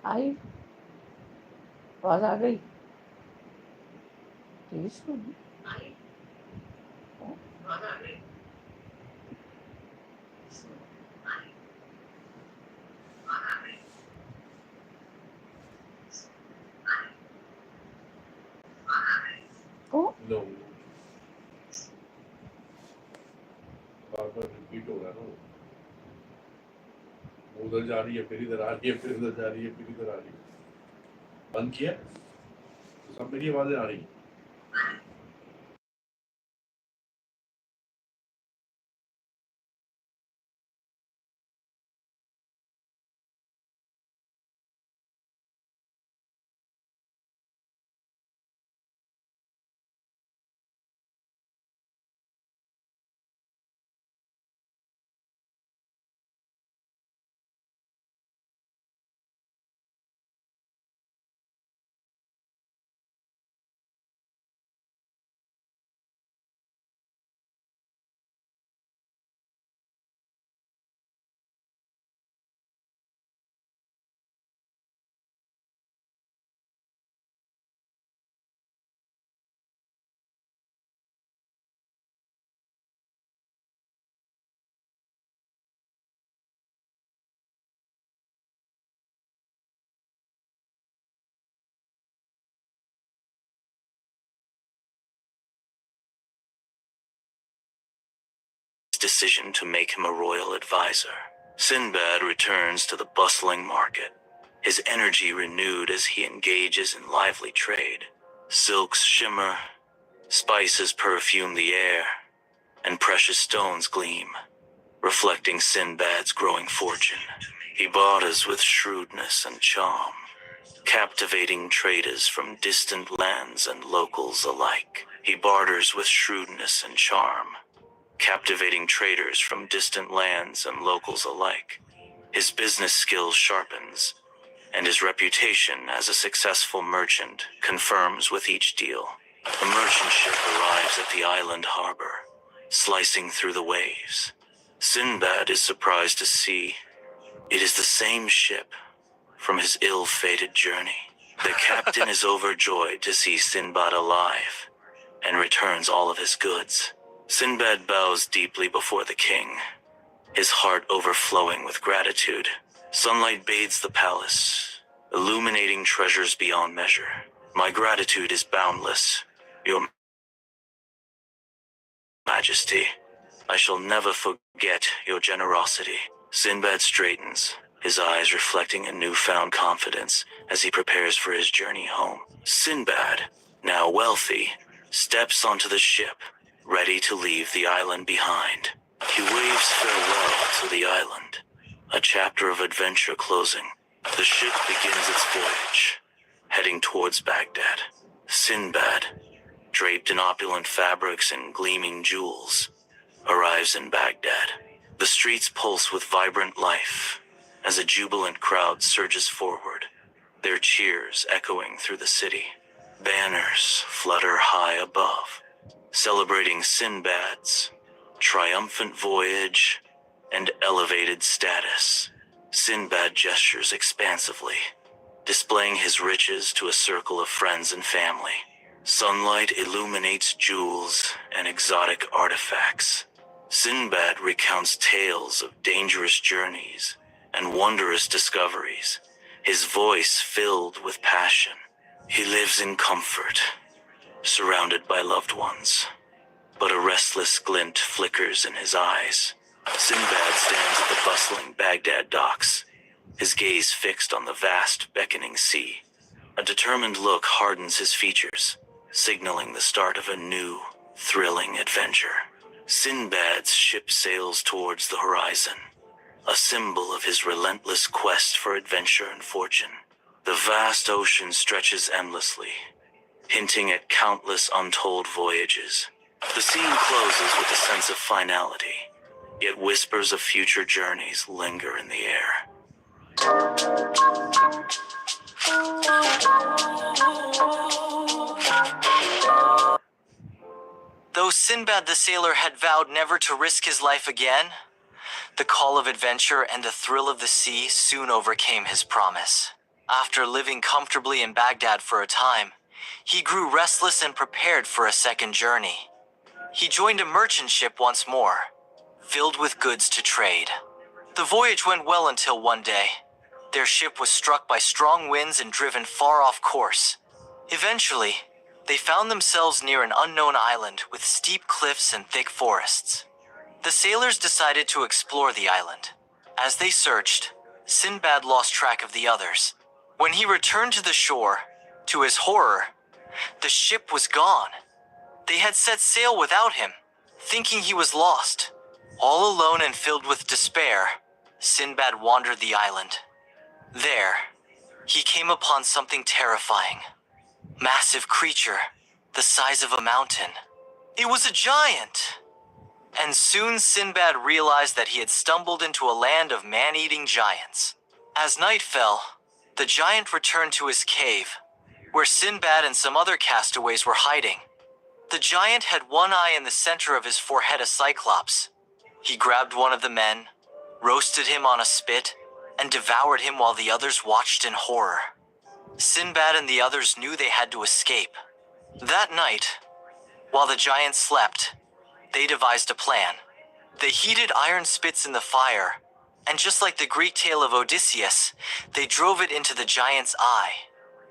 आई आवाज आ गई तेज सुनी ओ नो बार बार रिपीट हो रहा है ना वो उधर जा रही है फिर इधर आ रही है फिर उधर जा रही है फिर इधर आ रही है बंद किया तो सब मेरी आवाजें आ रही हैं Decision to make him a royal advisor. Sinbad returns to the bustling market, his energy renewed as he engages in lively trade. Silks shimmer, spices perfume the air, and precious stones gleam, reflecting Sinbad's growing fortune. He barters with shrewdness and charm, captivating traders from distant lands and locals alike. He barters with shrewdness and charm, captivating traders from distant lands and locals alike. His business skills sharpens, and his reputation as a successful merchant confirms with each deal. A merchant ship arrives at the island harbor, slicing through the waves. Sinbad is surprised to see it is the same ship from his ill-fated journey. The captain is overjoyed to see Sinbad alive and returns all of his goods. Sinbad bows deeply before the king, his heart overflowing with gratitude. Sunlight bathes the palace, illuminating treasures beyond measure. My gratitude is boundless, Your Majesty. I shall never forget your generosity. Sinbad straightens, his eyes reflecting a newfound confidence as he prepares for his journey home. Sinbad, now wealthy, steps onto the ship, ready to leave the island behind. He waves farewell to the island, a chapter of adventure closing. The ship begins its voyage, heading towards Baghdad. Sinbad, draped in opulent fabrics and gleaming jewels, arrives in Baghdad. The streets pulse with vibrant life as a jubilant crowd surges forward, their cheers echoing through the city. Banners flutter high above, celebrating Sinbad's triumphant voyage and elevated status. Sinbad gestures expansively, displaying his riches to a circle of friends and family. Sunlight illuminates jewels and exotic artifacts. Sinbad recounts tales of dangerous journeys and wondrous discoveries, his voice filled with passion. He lives in comfort, surrounded by loved ones, but a restless glint flickers in his eyes. Sinbad stands at the bustling Baghdad docks, his gaze fixed on the vast, beckoning sea. A determined look hardens his features, signaling the start of a new, thrilling adventure. Sinbad's ship sails towards the horizon, a symbol of his relentless quest for adventure and fortune. The vast ocean stretches endlessly, hinting at countless untold voyages. The scene closes with a sense of finality, yet whispers of future journeys linger in the air. Though Sinbad the sailor had vowed never to risk his life again, the call of adventure and the thrill of the sea soon overcame his promise. After living comfortably in Baghdad for a time, he grew restless and prepared for a second journey. He joined a merchant ship once more, filled with goods to trade. The voyage went well until one day, their ship was struck by strong winds and driven far off course. Eventually, they found themselves near an unknown island with steep cliffs and thick forests. The sailors decided to explore the island. As they searched, Sinbad lost track of the others. When he returned to the shore, to his horror, the ship was gone. They had set sail without him, thinking he was lost. All alone and filled with despair, Sinbad wandered the island. There, he came upon something terrifying. Massive creature, the size of a mountain. It was a giant! And soon Sinbad realized that he had stumbled into a land of man-eating giants. As night fell, the giant returned to his cave, where Sinbad and some other castaways were hiding. The giant had one eye in the center of his forehead, a cyclops. He grabbed one of the men, roasted him on a spit, and devoured him while the others watched in horror. Sinbad and the others knew they had to escape. That night, while the giant slept, they devised a plan. They heated iron spits in the fire, and just like the Greek tale of Odysseus, they drove it into the giant's eye,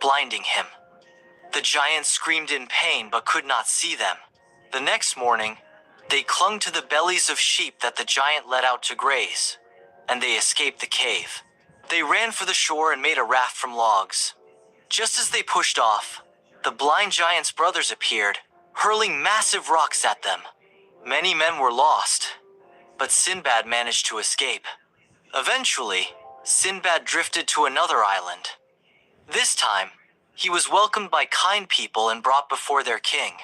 blinding him. The giant screamed in pain but could not see them. The next morning, they clung to the bellies of sheep that the giant let out to graze, and they escaped the cave. They ran for the shore and made a raft from logs. Just as they pushed off, the blind giant's brothers appeared, hurling massive rocks at them. Many men were lost, but Sinbad managed to escape. Eventually, Sinbad drifted to another island. This time, he was welcomed by kind people and brought before their king.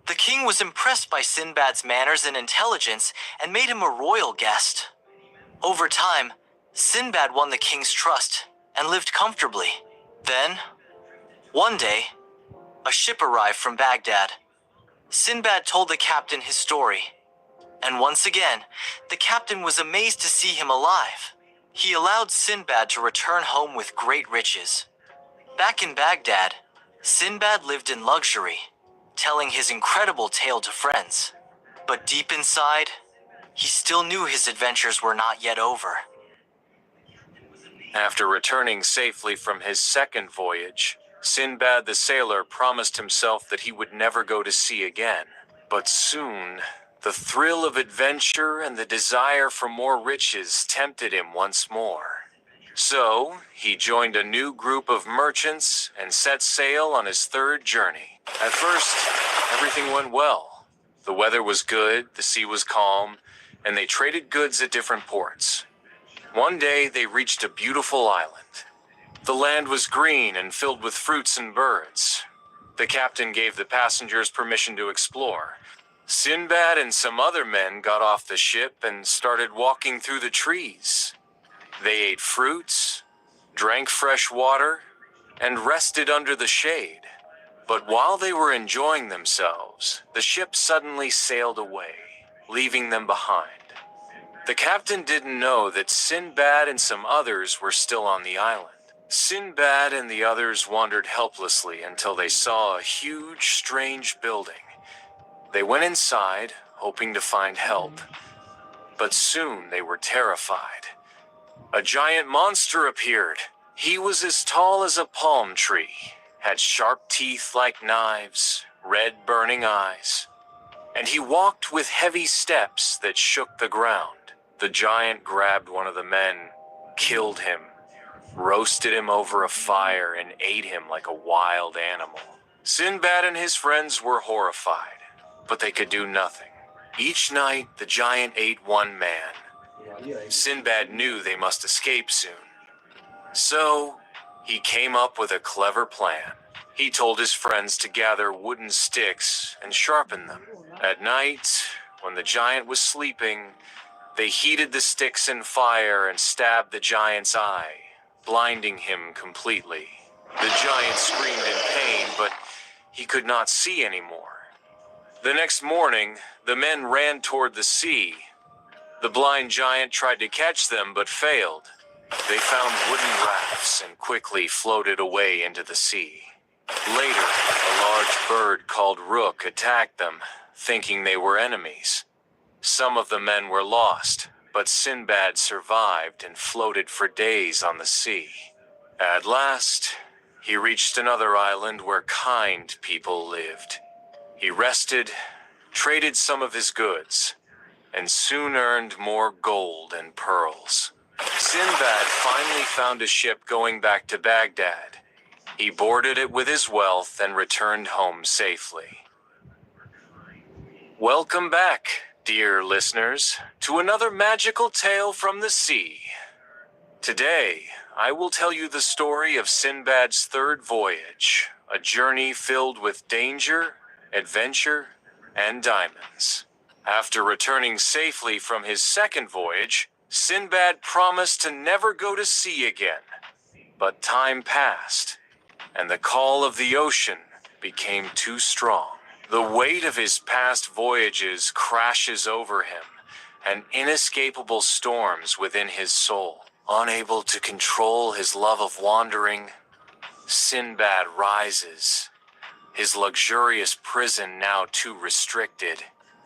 The king was impressed by Sinbad's manners and intelligence and made him a royal guest. Over time, Sinbad won the king's trust and lived comfortably. Then, one day, a ship arrived from Baghdad. Sinbad told the captain his story, and once again, the captain was amazed to see him alive. He allowed Sinbad to return home with great riches. Back in Baghdad, Sinbad lived in luxury, telling his incredible tale to friends. But deep inside, he still knew his adventures were not yet over. After returning safely from his second voyage, Sinbad the sailor promised himself that he would never go to sea again. But soon, the thrill of adventure and the desire for more riches tempted him once more. So, he joined a new group of merchants and set sail on his third journey. At first, everything went well. The weather was good, the sea was calm, and they traded goods at different ports. One day, they reached a beautiful island. The land was green and filled with fruits and birds. The captain gave the passengers permission to explore. Sinbad and some other men got off the ship and started walking through the trees. They ate fruits, drank fresh water, and rested under the shade. But while they were enjoying themselves, the ship suddenly sailed away, leaving them behind. The captain didn't know that Sinbad and some others were still on the island. Sinbad and the others wandered helplessly until they saw a huge, strange building. They went inside, hoping to find help. But soon they were terrified. A giant monster appeared. He was as tall as a palm tree, had sharp teeth like knives, red burning eyes, and he walked with heavy steps that shook the ground. The giant grabbed one of the men, killed him, roasted him over a fire, and ate him like a wild animal. Sinbad and his friends were horrified, but they could do nothing. Each night, the giant ate one man. Sinbad knew they must escape soon. So, he came up with a clever plan. He told his friends to gather wooden sticks and sharpen them. At night, when the giant was sleeping, they heated the sticks in fire and stabbed the giant's eye, blinding him completely. The giant screamed in pain, but he could not see anymore. The next morning, the men ran toward the sea. The blind giant tried to catch them, but failed. They found wooden rafts and quickly floated away into the sea. Later, a large bird called Rook attacked them, thinking they were enemies. Some of the men were lost, but Sinbad survived and floated for days on the sea. At last, he reached another island where kind people lived. He rested, traded some of his goods, and soon earned more gold and pearls. Sinbad finally found a ship going back to Baghdad. He boarded it with his wealth and returned home safely. Welcome back, dear listeners, to another magical tale from the sea. Today, I will tell you the story of Sinbad's third voyage, a journey filled with danger, adventure, and diamonds. After returning safely from his second voyage, Sinbad promised to never go to sea again. But time passed, and the call of the ocean became too strong. The weight of his past voyages crashes over him, and inescapable storms within his soul. Unable to control his love of wandering, Sinbad rises, his luxurious prison now too restricted.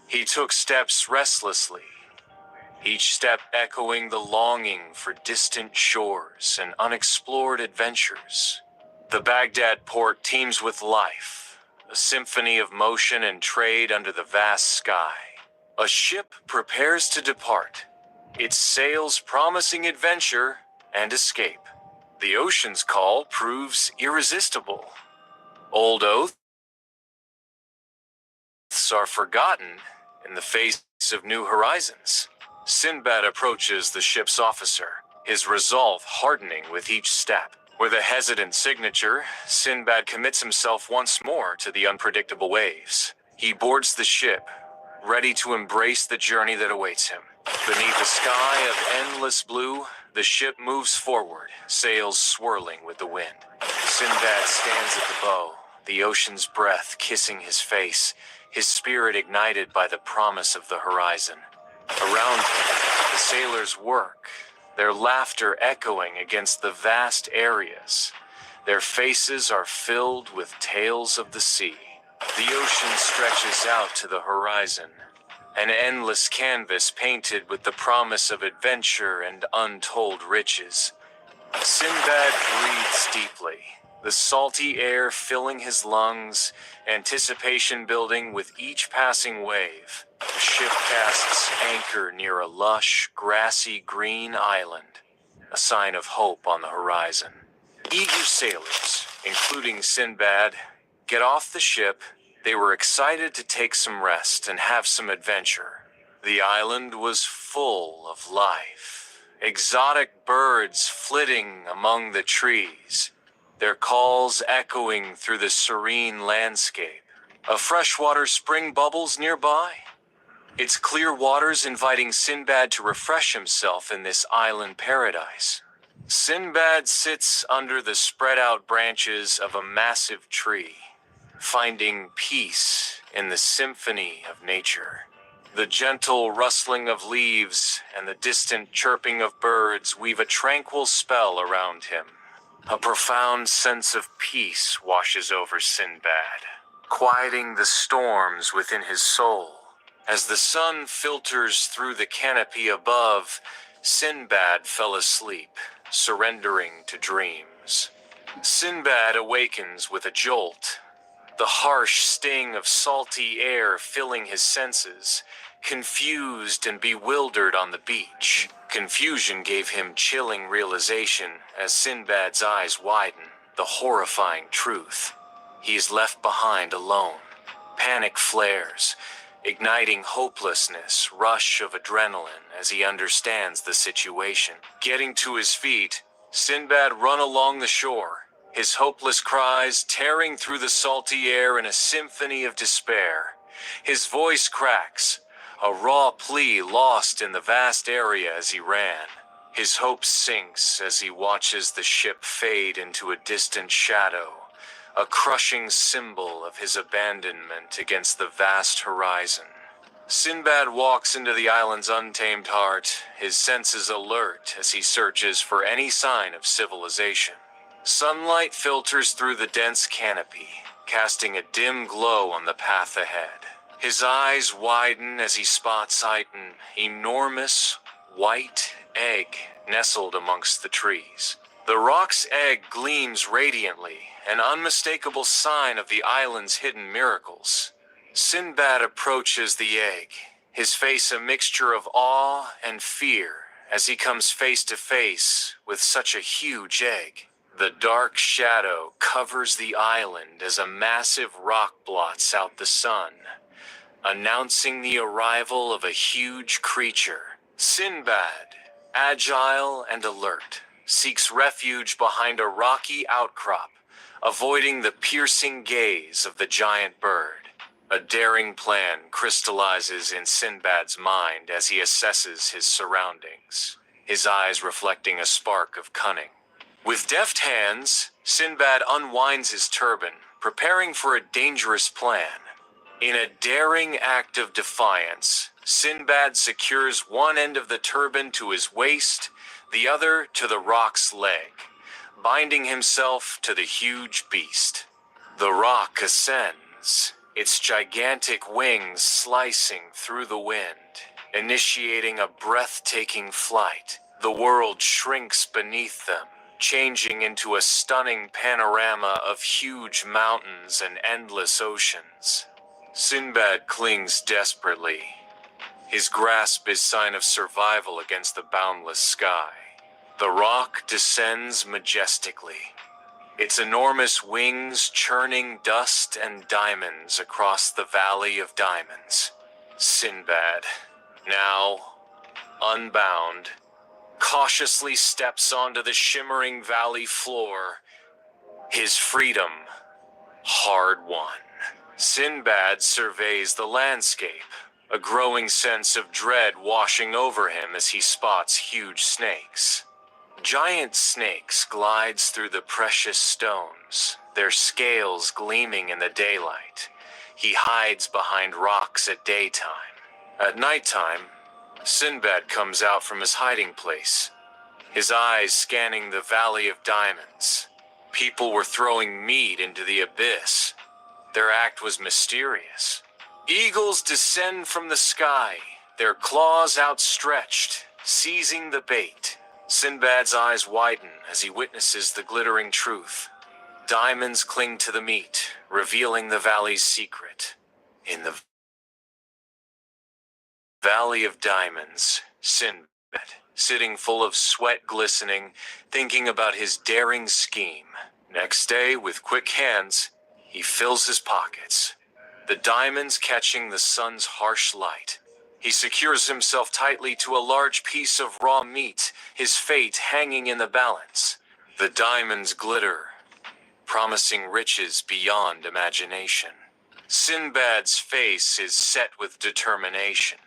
He took steps restlessly, each step echoing the longing for distant shores and unexplored adventures. The Baghdad port teems with life, a symphony of motion and trade under the vast sky. A ship prepares to depart, its sails promising adventure and escape. The ocean's call proves irresistible. Old oaths are forgotten in the face of new horizons. Sinbad approaches the ship's officer, his resolve hardening with each step. With a hesitant signature, Sinbad commits himself once more to the unpredictable waves. He boards the ship, ready to embrace the journey that awaits him. Beneath a sky of endless blue, the ship moves forward, sails swirling with the wind. Sinbad stands at the bow, the ocean's breath kissing his face, his spirit ignited by the promise of the horizon. Around him, the sailors work, their laughter echoing against the vast areas. Their faces are filled with tales of the sea. The ocean stretches out to the horizon, an endless canvas painted with the promise of adventure and untold riches. Sinbad breathes deeply, the salty air filling his lungs, anticipation building with each passing wave. The ship casts anchor near a lush, grassy green island, a sign of hope on the horizon. Eager sailors, including Sinbad, get off the ship. They were excited to take some rest and have some adventure. The island was full of life. Exotic birds flitting among the trees, their calls echoing through the serene landscape. A freshwater spring bubbles nearby, its clear waters inviting Sinbad to refresh himself in this island paradise. Sinbad sits under the spread-out branches of a massive tree, finding peace in the symphony of nature. The gentle rustling of leaves and the distant chirping of birds weave a tranquil spell around him. A profound sense of peace washes over Sinbad, quieting the storms within his soul. As the sun filters through the canopy above, Sinbad fell asleep, surrendering to dreams. Sinbad awakens with a jolt, the harsh sting of salty air filling his senses, confused and bewildered on the beach. Confusion gave him chilling realization as Sinbad's eyes widen, the horrifying truth. He is left behind alone. Panic flares, igniting hopelessness, rush of adrenaline as he understands the situation. Getting to his feet, Sinbad runs along the shore, his hopeless cries tearing through the salty air in a symphony of despair. His voice cracks, a raw plea lost in the vast area as he ran. His hope sinks as he watches the ship fade into a distant shadow, a crushing symbol of his abandonment against the vast horizon. Sinbad walks into the island's untamed heart, his senses alert as he searches for any sign of civilization. Sunlight filters through the dense canopy, casting a dim glow on the path ahead. His eyes widen as he spots an enormous white egg nestled amongst the trees. The rock's egg gleams radiantly, an unmistakable sign of the island's hidden miracles. Sinbad approaches the egg, his face a mixture of awe and fear as he comes face to face with such a huge egg. The dark shadow covers the island as a massive rock blots out the sun, announcing the arrival of a huge creature. Sinbad, agile and alert, seeks refuge behind a rocky outcrop, avoiding the piercing gaze of the giant bird. A daring plan crystallizes in Sinbad's mind as he assesses his surroundings, his eyes reflecting a spark of cunning. With deft hands, Sinbad unwinds his turban, preparing for a dangerous plan. In a daring act of defiance, Sinbad secures one end of the turban to his waist, the other to the rock's leg, binding himself to the huge beast. The rock ascends, its gigantic wings slicing through the wind, initiating a breathtaking flight. The world shrinks beneath them, changing into a stunning panorama of huge mountains and endless oceans. Sinbad clings desperately. His grasp is sign of survival against the boundless sky. The rock descends majestically, its enormous wings churning dust and diamonds across the Valley of Diamonds. Sinbad, now unbound, cautiously steps onto the shimmering valley floor, his freedom hard-won. Sinbad surveys the landscape, a growing sense of dread washing over him as he spots huge snakes. Giant snakes glides through the precious stones, their scales gleaming in the daylight. He hides behind rocks at daytime. At nighttime, Sinbad comes out from his hiding place, his eyes scanning the Valley of Diamonds. People were throwing meat into the abyss. Their act was mysterious. Eagles descend from the sky, their claws outstretched, seizing the bait. Sinbad's eyes widen as he witnesses the glittering truth. Diamonds cling to the meat, revealing the valley's secret. In the Valley of Diamonds, Sinbad, sitting full of sweat glistening, thinking about his daring scheme. Next day, with quick hands, he fills his pockets, the diamonds catching the sun's harsh light. He secures himself tightly to a large piece of raw meat, his fate hanging in the balance. The diamonds glitter, promising riches beyond imagination. Sinbad's face is set with determination,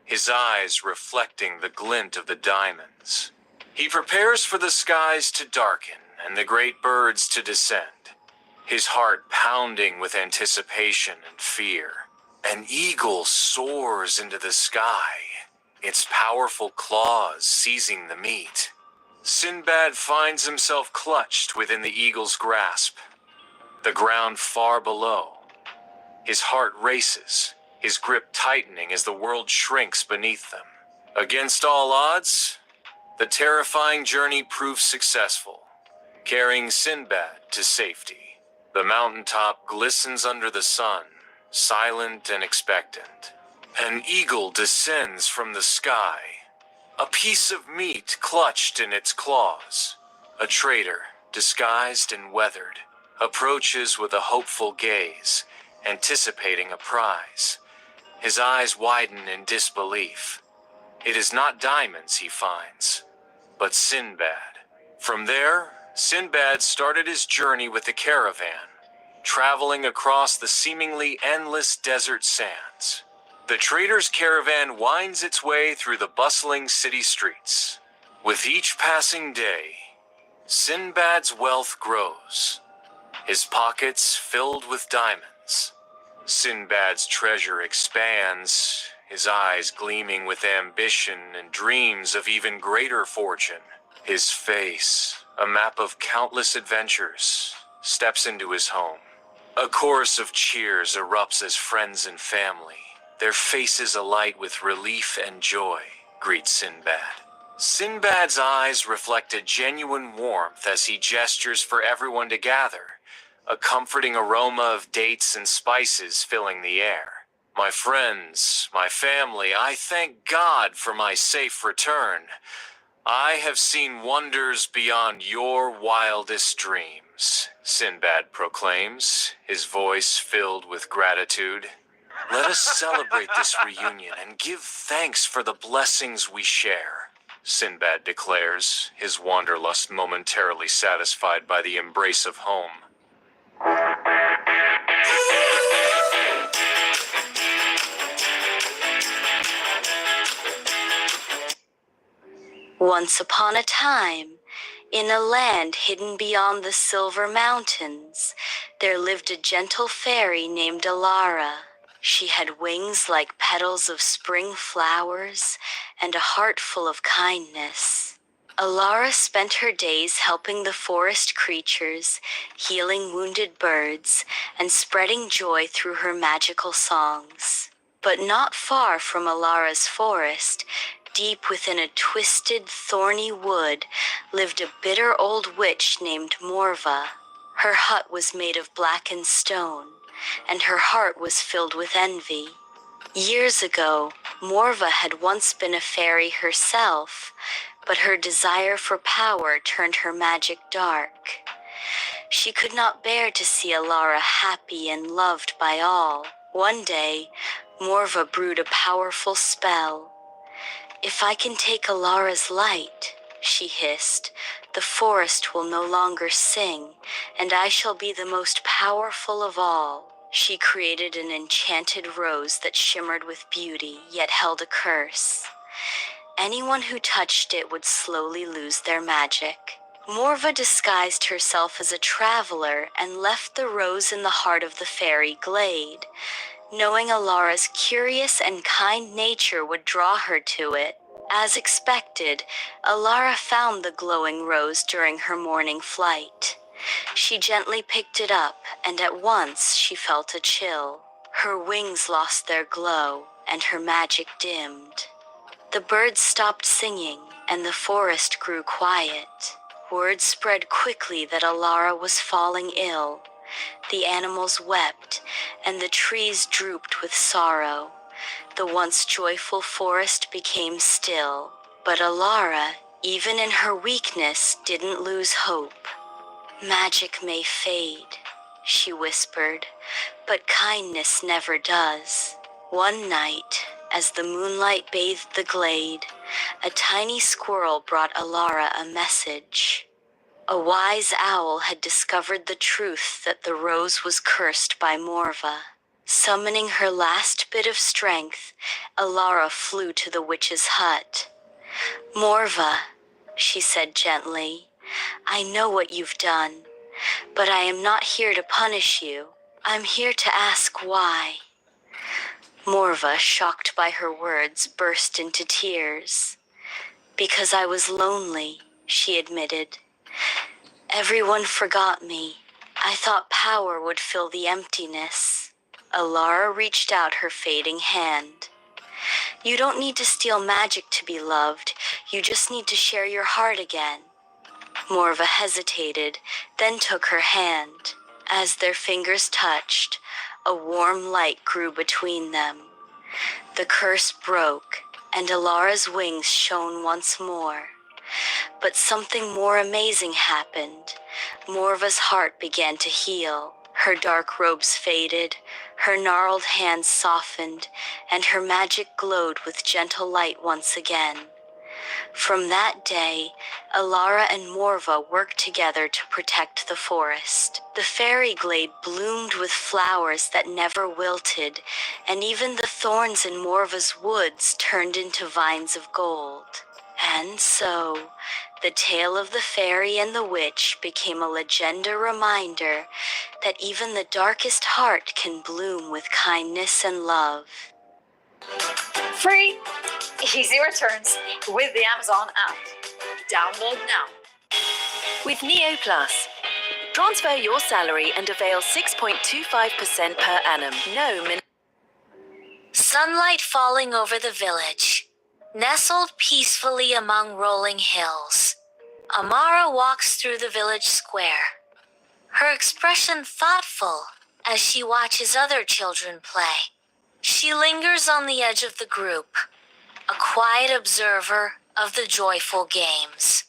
his eyes reflecting the glint of the diamonds. He prepares for the skies to darken and the great birds to descend, his heart pounding with anticipation and fear. An eagle soars into the sky, its powerful claws seizing the meat. Sinbad finds himself clutched within the eagle's grasp, the ground far below. His heart races, his grip tightening as the world shrinks beneath them. Against all odds, the terrifying journey proves successful, carrying Sinbad to safety. The mountaintop glistens under the sun, silent and expectant. An eagle descends from the sky, a piece of meat clutched in its claws. A trader, disguised and weathered, approaches with a hopeful gaze, anticipating a prize. His eyes widen in disbelief. It is not diamonds he finds, but Sinbad. From there, Sinbad started his journey with the caravan, traveling across the seemingly endless desert sands. The trader's caravan winds its way through the bustling city streets. With each passing day, Sinbad's wealth grows, his pockets filled with diamonds. Sinbad's treasure expands, his eyes gleaming with ambition and dreams of even greater fortune. His face, a map of countless adventures, steps into his home. A chorus of cheers erupts as friends and family, their faces alight with relief and joy, greet Sinbad. Sinbad's eyes reflect a genuine warmth as he gestures for everyone to gather, a comforting aroma of dates and spices filling the air. My friends, my family, I thank God for my safe return. I have seen wonders beyond your wildest dreams, Sinbad proclaims, his voice filled with gratitude. Let us celebrate this reunion and give thanks for the blessings we share, Sinbad declares, his wanderlust momentarily satisfied by the embrace of home. Once upon a time, in a land hidden beyond the Silver Mountains, there lived a gentle fairy named Alara. She had wings like petals of spring flowers and a heart full of kindness. Alara spent her days helping the forest creatures, healing wounded birds, and spreading joy through her magical songs. But not far from Alara's forest, deep within a twisted, thorny wood, lived a bitter old witch named Morva. Her hut was made of blackened stone, and her heart was filled with envy. Years ago, Morva had once been a fairy herself, but her desire for power turned her magic dark. She could not bear to see Alara happy and loved by all. One day, Morva brewed a powerful spell. "If I can take Alara's light," she hissed, "the forest will no longer sing, and I shall be the most powerful of all." She created an enchanted rose that shimmered with beauty, yet held a curse. Anyone who touched it would slowly lose their magic. Morva disguised herself as a traveler and left the rose in the heart of the fairy glade, knowing Alara's curious and kind nature would draw her to it. As expected, Alara found the glowing rose during her morning flight. She gently picked it up, and at once she felt a chill. Her wings lost their glow, and her magic dimmed. The birds stopped singing, and the forest grew quiet. Word spread quickly that Alara was falling ill. The animals wept, and the trees drooped with sorrow. The once joyful forest became still. But Alara, even in her weakness, didn't lose hope. "Magic may fade," she whispered, "but kindness never does." One night, as the moonlight bathed the glade, a tiny squirrel brought Alara a message. A wise owl had discovered the truth that the rose was cursed by Morva. Summoning her last bit of strength, Alara flew to the witch's hut. "Morva," she said gently, "I know what you've done, but I am not here to punish you. I'm here to ask why." Morva, shocked by her words, burst into tears. "Because I was lonely," she admitted. "Everyone forgot me. I thought power would fill the emptiness." Alara reached out her fading hand. "You don't need to steal magic to be loved. You just need to share your heart again." Morva hesitated, then took her hand. As their fingers touched, a warm light grew between them. The curse broke, and Alara's wings shone once more. But something more amazing happened. Morva's heart began to heal. Her dark robes faded, her gnarled hands softened, and her magic glowed with gentle light once again. From that day, Alara and Morva worked together to protect the forest. The fairy glade bloomed with flowers that never wilted, and even the thorns in Morva's woods turned into vines of gold. And so, the tale of the fairy and the witch became a legenda reminder that even the darkest heart can bloom with kindness and love. free, easy returns with the Amazon app. Download now. With Neo Plus, transfer your salary and avail 6.25% per annum. No min. Sunlight falling over the village. Nestled peacefully among rolling hills, Amara walks through the village square, her expression thoughtful as she watches other children play. She lingers on the edge of the group, a quiet observer of the joyful games.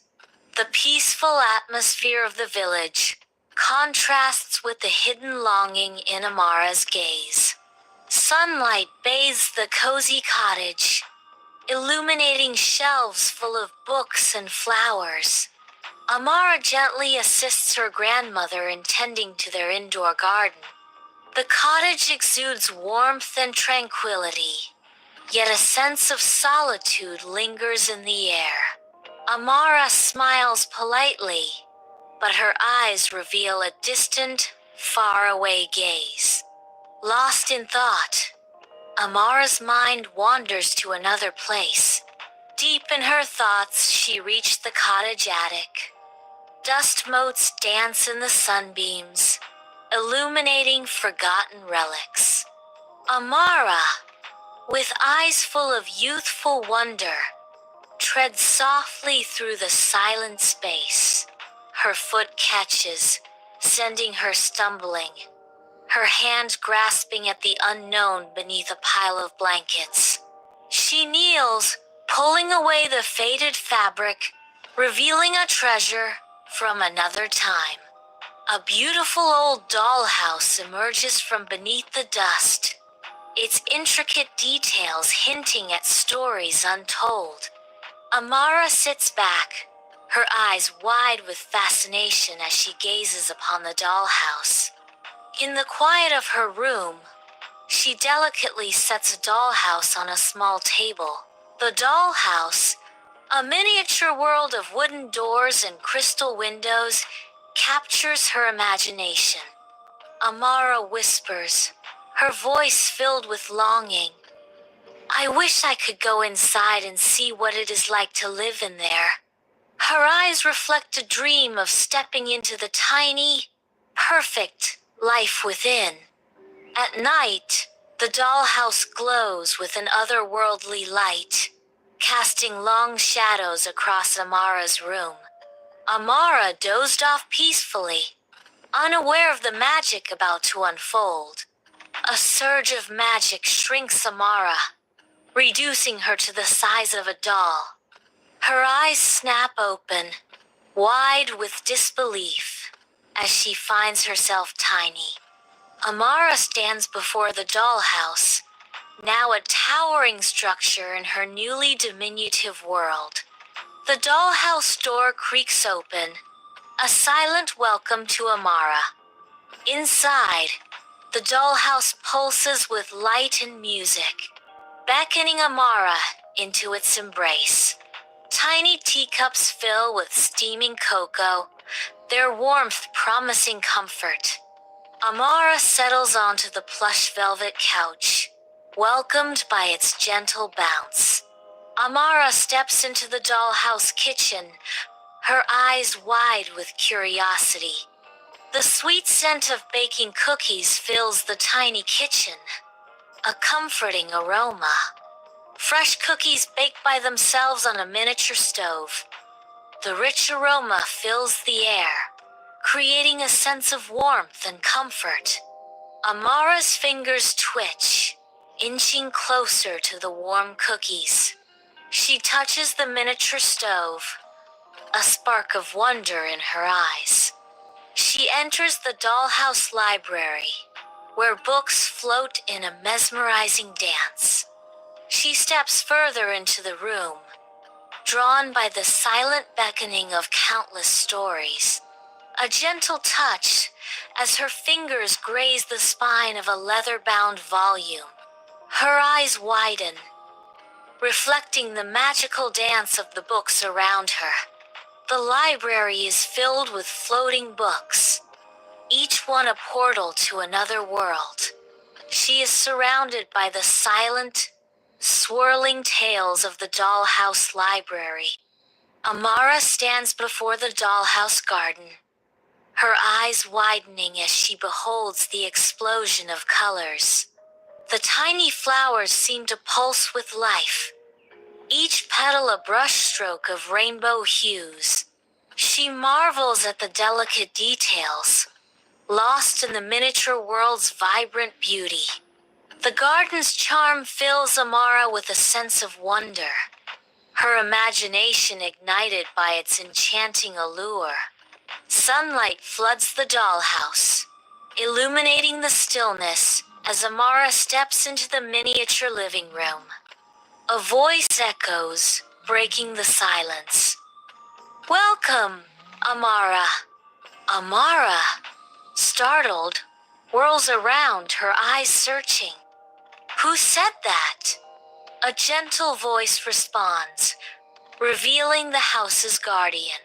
The peaceful atmosphere of the village contrasts with the hidden longing in Amara's gaze. Sunlight bathes the cozy cottage, illuminating shelves full of books and flowers. Amara gently assists her grandmother in tending to their indoor garden. The cottage exudes warmth and tranquility, yet a sense of solitude lingers in the air. Amara smiles politely, but her eyes reveal a distant, faraway gaze. Lost in thought, Amara's mind wanders to another place. Deep in her thoughts, she reached the cottage attic. Dust motes dance in the sunbeams, illuminating forgotten relics. Amara, with eyes full of youthful wonder, treads softly through the silent space. Her foot catches, sending her stumbling, her hand grasping at the unknown beneath a pile of blankets. She kneels, pulling away the faded fabric, revealing a treasure from another time. A beautiful old dollhouse emerges from beneath the dust, its intricate details hinting at stories untold. Amara sits back, her eyes wide with fascination as she gazes upon the dollhouse. In the quiet of her room, she delicately sets a dollhouse on a small table. The dollhouse, a miniature world of wooden doors and crystal windows, captures her imagination. Amara whispers, her voice filled with longing. I wish I could go inside and see what it is like to live in there. Her eyes reflect a dream of stepping into the tiny, perfect life within. At night, the dollhouse glows with an otherworldly light, casting long shadows across Amara's room. Amara dozed off peacefully, unaware of the magic about to unfold. A surge of magic shrinks Amara, reducing her to the size of a doll. Her eyes snap open, wide with disbelief, as she finds herself tiny. Amara stands before the dollhouse, now a towering structure in her newly diminutive world. The dollhouse door creaks open, a silent welcome to Amara. Inside, the dollhouse pulses with light and music, beckoning Amara into its embrace. Tiny teacups fill with steaming cocoa, their warmth promising comfort. Amara settles onto the plush velvet couch, welcomed by its gentle bounce. Amara steps into the dollhouse kitchen, her eyes wide with curiosity. The sweet scent of baking cookies fills the tiny kitchen, a comforting aroma. Fresh cookies baked by themselves on a miniature stove. The rich aroma fills the air, creating a sense of warmth and comfort. Amara's fingers twitch, inching closer to the warm cookies. She touches the miniature stove, a spark of wonder in her eyes. She enters the dollhouse library, where books float in a mesmerizing dance. She steps further into the room, drawn by the silent beckoning of countless stories. A gentle touch as her fingers graze the spine of a leather-bound volume. Her eyes widen, reflecting the magical dance of the books around her. The library is filled with floating books, each one a portal to another world. She is surrounded by the silent, swirling tales of the dollhouse library. Amara stands before the dollhouse garden, her eyes widening as she beholds the explosion of colors. The tiny flowers seem to pulse with life, each petal a brushstroke of rainbow hues. She marvels at the delicate details, lost in the miniature world's vibrant beauty. The garden's charm fills Amara with a sense of wonder, her imagination ignited by its enchanting allure. Sunlight floods the dollhouse, illuminating the stillness as Amara steps into the miniature living room. A voice echoes, breaking the silence. "Welcome, Amara." Amara, startled, whirls around, her eyes searching. "Who said that?" A gentle voice responds, revealing the house's guardian.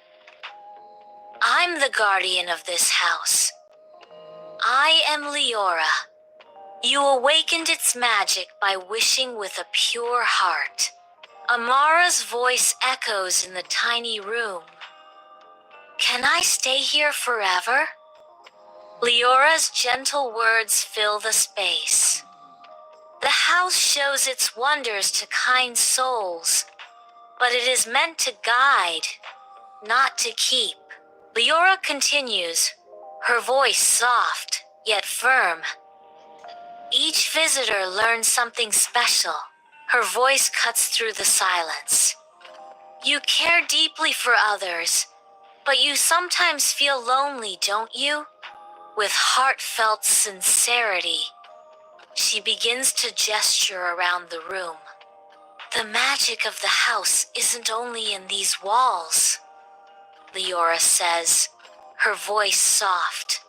"I'm the guardian of this house. I am Leora. You awakened its magic by wishing with a pure heart." Amara's voice echoes in the tiny room. "Can I stay here forever?" Leora's gentle words fill the space. The house shows its wonders to kind souls, but it is meant to guide, not to keep. Leora continues, her voice soft, yet firm. Each visitor learns something special. Her voice cuts through the silence. "You care deeply for others, but you sometimes feel lonely, don't you?" With heartfelt sincerity, she begins to gesture around the room. "The magic of the house isn't only in these walls," Leora says, her voice soft.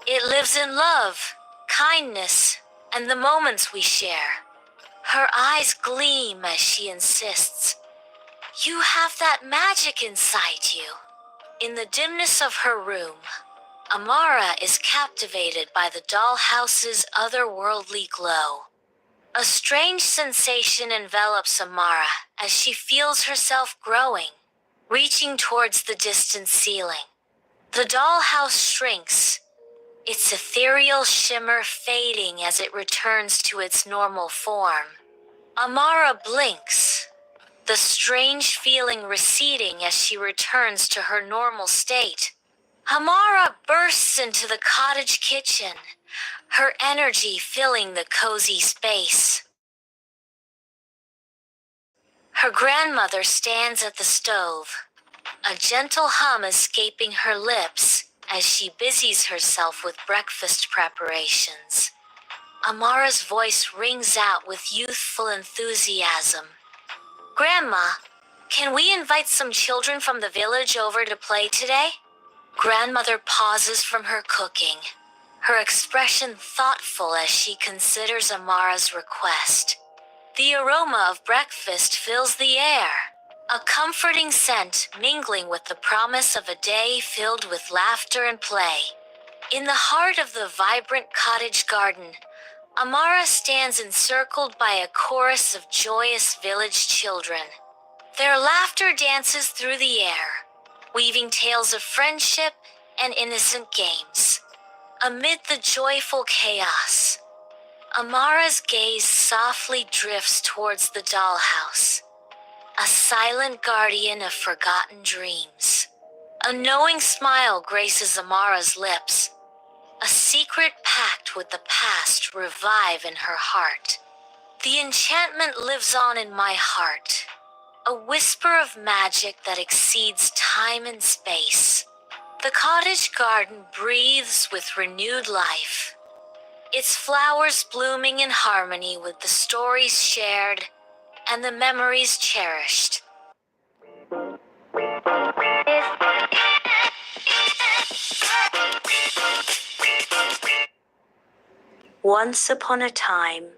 "It lives in love, kindness, and the moments we share." Her eyes gleam as she insists, "You have that magic inside you." In the dimness of her room, Amara is captivated by the dollhouse's otherworldly glow. A strange sensation envelops Amara as she feels herself growing, reaching towards the distant ceiling. The dollhouse shrinks, its ethereal shimmer fading as it returns to its normal form. Amara blinks, the strange feeling receding as she returns to her normal state. Amara bursts into the cottage kitchen, her energy filling the cozy space. Her grandmother stands at the stove, a gentle hum escaping her lips as she busies herself with breakfast preparations. Amara's voice rings out with youthful enthusiasm. "Grandma, can we invite some children from the village over to play today?" Grandmother pauses from her cooking, her expression thoughtful as she considers Amara's request. The aroma of breakfast fills the air, a comforting scent mingling with the promise of a day filled with laughter and play. In the heart of the vibrant cottage garden, Amara stands encircled by a chorus of joyous village children. Their laughter dances through the air, weaving tales of friendship and innocent games. Amid the joyful chaos, Amara's gaze softly drifts towards the dollhouse, a silent guardian of forgotten dreams. A knowing smile graces Amara's lips, a secret pact with the past revive in her heart. The enchantment lives on in my heart, a whisper of magic that exceeds time and space. The cottage garden breathes with renewed life, its flowers blooming in harmony with the stories shared and the memories cherished. Once upon a time,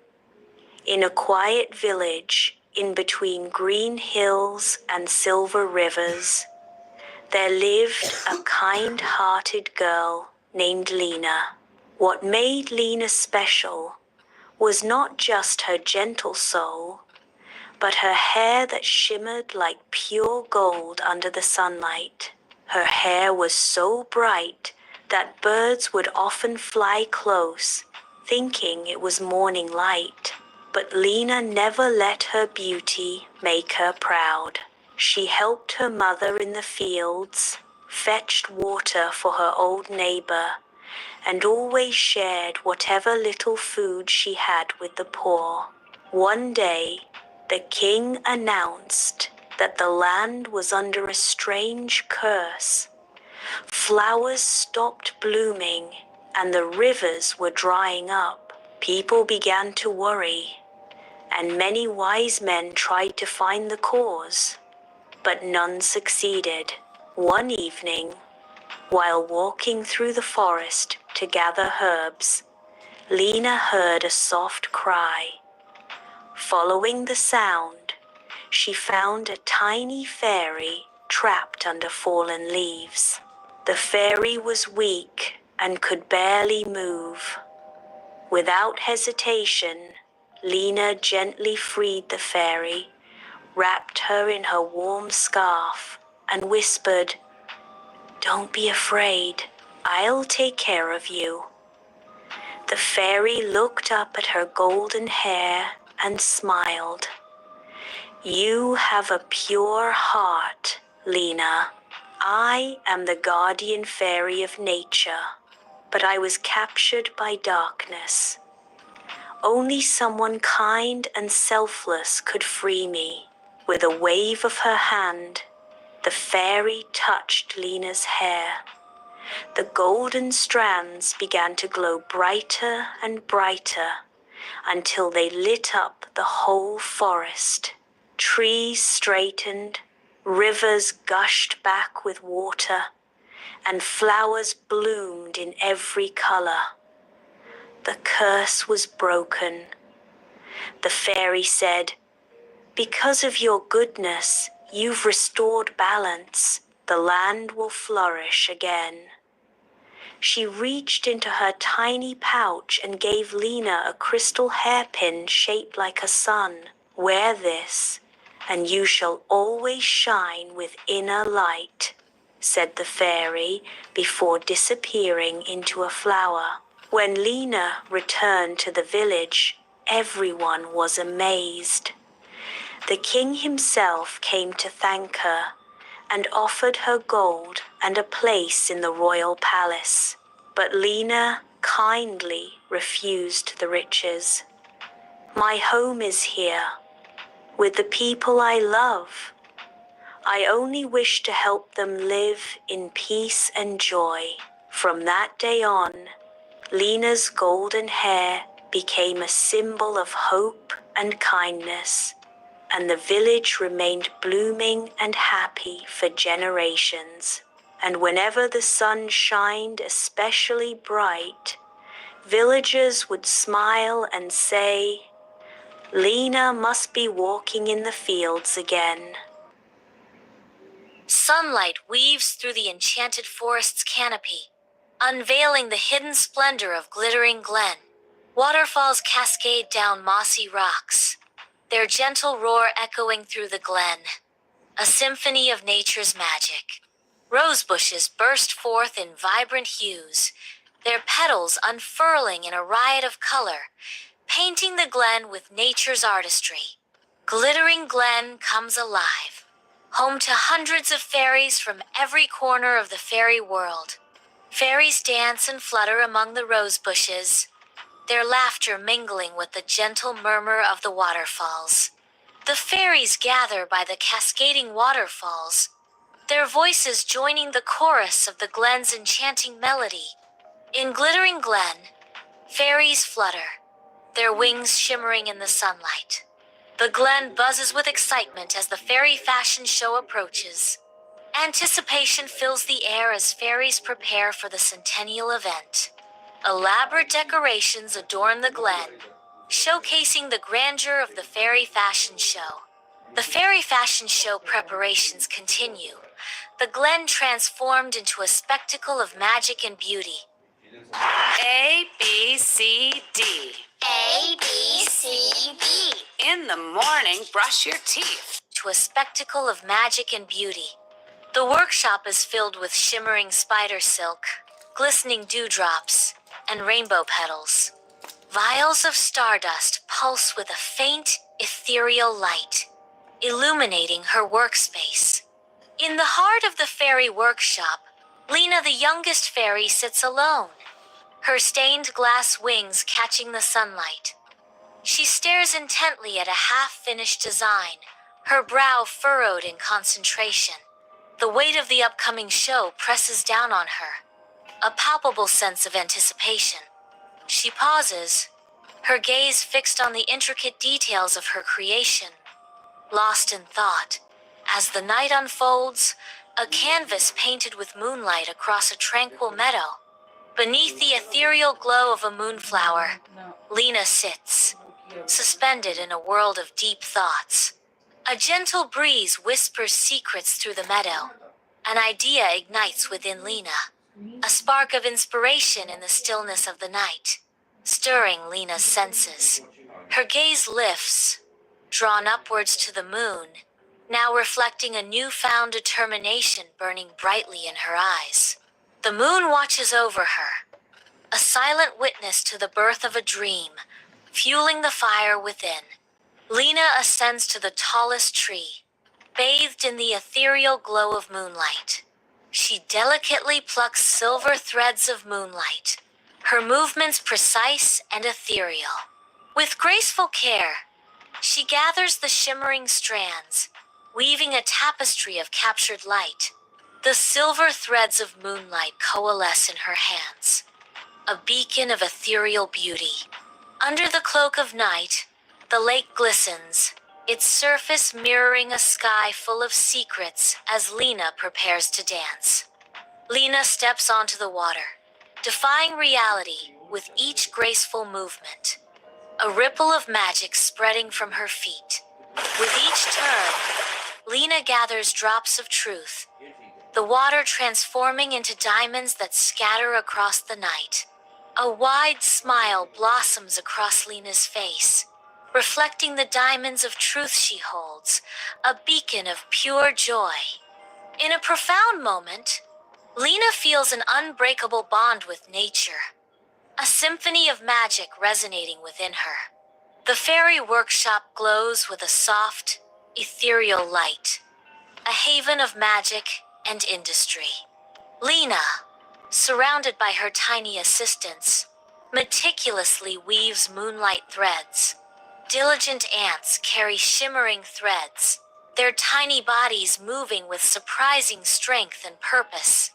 in a quiet village in between green hills and silver rivers, there lived a kind-hearted girl named Lena. What made Lena special was not just her gentle soul, but her hair that shimmered like pure gold under the sunlight. Her hair was so bright that birds would often fly close, thinking it was morning light. But Lena never let her beauty make her proud. She helped her mother in the fields, fetched water for her old neighbor, and always shared whatever little food she had with the poor. One day, the king announced that the land was under a strange curse. Flowers stopped blooming and the rivers were drying up. People began to worry, and many wise men tried to find the cause, but none succeeded. One evening, while walking through the forest to gather herbs, Lena heard a soft cry. Following the sound, she found a tiny fairy trapped under fallen leaves. The fairy was weak and could barely move. Without hesitation, Lena gently freed the fairy, wrapped her in her warm scarf, and whispered, "Don't be afraid, I'll take care of you." The fairy looked up at her golden hair and smiled. "You have a pure heart, Lena. I am the guardian fairy of nature, but I was captured by darkness. Only someone kind and selfless could free me." With a wave of her hand, the fairy touched Lena's hair. The golden strands began to glow brighter and brighter until they lit up the whole forest. Trees straightened, rivers gushed back with water, and flowers bloomed in every color. The curse was broken. The fairy said, "Because of your goodness, you've restored balance. The land will flourish again." She reached into her tiny pouch and gave Lena a crystal hairpin shaped like a sun. "Wear this, and you shall always shine with inner light," said the fairy before disappearing into a flower. When Lena returned to the village, everyone was amazed. The king himself came to thank her and offered her gold and a place in the royal palace. But Lena kindly refused the riches. "My home is here, with the people I love. I only wish to help them live in peace and joy." From that day on, Lena's golden hair became a symbol of hope and kindness, and the village remained blooming and happy for generations. And whenever the sun shined especially bright, villagers would smile and say, "Lena must be walking in the fields again." Sunlight weaves through the enchanted forest's canopy, unveiling the hidden splendor of Glittering Glen. Waterfalls cascade down mossy rocks, their gentle roar echoing through the glen, a symphony of nature's magic. Rose bushes burst forth in vibrant hues, their petals unfurling in a riot of color, painting the glen with nature's artistry. Glittering Glen comes alive, home to hundreds of fairies from every corner of the fairy world. Fairies dance and flutter among the rose bushes, their laughter mingling with the gentle murmur of the waterfalls. The fairies gather by the cascading waterfalls, their voices joining the chorus of the glen's enchanting melody. In Glittering Glen, fairies flutter, their wings shimmering in the sunlight. The glen buzzes with excitement as the fairy fashion show approaches. Anticipation fills the air as fairies prepare for the centennial event. Elaborate decorations adorn the glen, showcasing the grandeur of the fairy fashion show. The fairy fashion show preparations continue, the glen transformed into a spectacle of magic and beauty. A, B, C, D. A, B, C, D. In the morning, brush your teeth. To a spectacle of magic and beauty. The workshop is filled with shimmering spider silk, glistening dewdrops, and rainbow petals. Vials of stardust pulse with a faint, ethereal light, illuminating her workspace. In the heart of the fairy workshop, Lena, the youngest fairy, sits alone, her stained glass wings catching the sunlight. She stares intently at a half-finished design, her brow furrowed in concentration. The weight of the upcoming show presses down on her, a palpable sense of anticipation. She pauses, her gaze fixed on the intricate details of her creation, lost in thought. As the night unfolds, a canvas painted with moonlight across a tranquil meadow. Beneath the ethereal glow of a moonflower, Lena sits, suspended in a world of deep thoughts. A gentle breeze whispers secrets through the meadow. An idea ignites within Lena, a spark of inspiration in the stillness of the night, stirring Lena's senses. Her gaze lifts, drawn upwards to the moon, now reflecting a newfound determination burning brightly in her eyes. The moon watches over her, a silent witness to the birth of a dream, fueling the fire within. Lena ascends to the tallest tree, bathed in the ethereal glow of moonlight. She delicately plucks silver threads of moonlight, her movements precise and ethereal. With graceful care, she gathers the shimmering strands, weaving a tapestry of captured light. The silver threads of moonlight coalesce in her hands, a beacon of ethereal beauty. Under the cloak of night, the lake glistens, its surface mirroring a sky full of secrets as Lena prepares to dance. Lena steps onto the water, defying reality with each graceful movement, a ripple of magic spreading from her feet. With each turn, Lena gathers drops of truth, the water transforming into diamonds that scatter across the night. A wide smile blossoms across Lena's face, reflecting the diamonds of truth she holds, a beacon of pure joy. In a profound moment, Lena feels an unbreakable bond with nature, a symphony of magic resonating within her. The fairy workshop glows with a soft, ethereal light, a haven of magic and industry. Lena, surrounded by her tiny assistants, meticulously weaves moonlight threads. Diligent ants carry shimmering threads, their tiny bodies moving with surprising strength and purpose.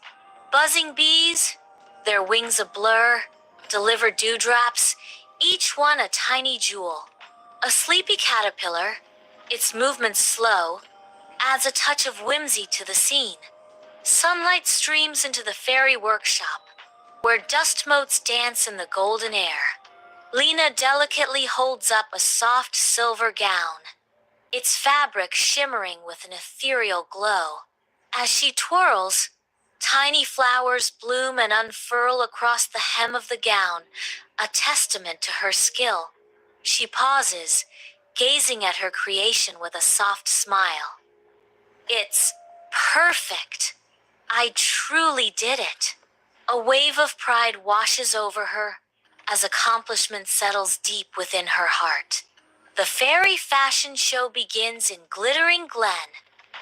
Buzzing bees, their wings a blur, deliver dewdrops, each one a tiny jewel. A sleepy caterpillar, its movements slow, adds a touch of whimsy to the scene. Sunlight streams into the fairy workshop, where dust motes dance in the golden air. Lena delicately holds up a soft silver gown, its fabric shimmering with an ethereal glow. As she twirls, tiny flowers bloom and unfurl across the hem of the gown, a testament to her skill. She pauses, gazing at her creation with a soft smile. It's perfect. I truly did it. A wave of pride washes over her as accomplishment settles deep within her heart. The fairy fashion show begins in Glittering Glen,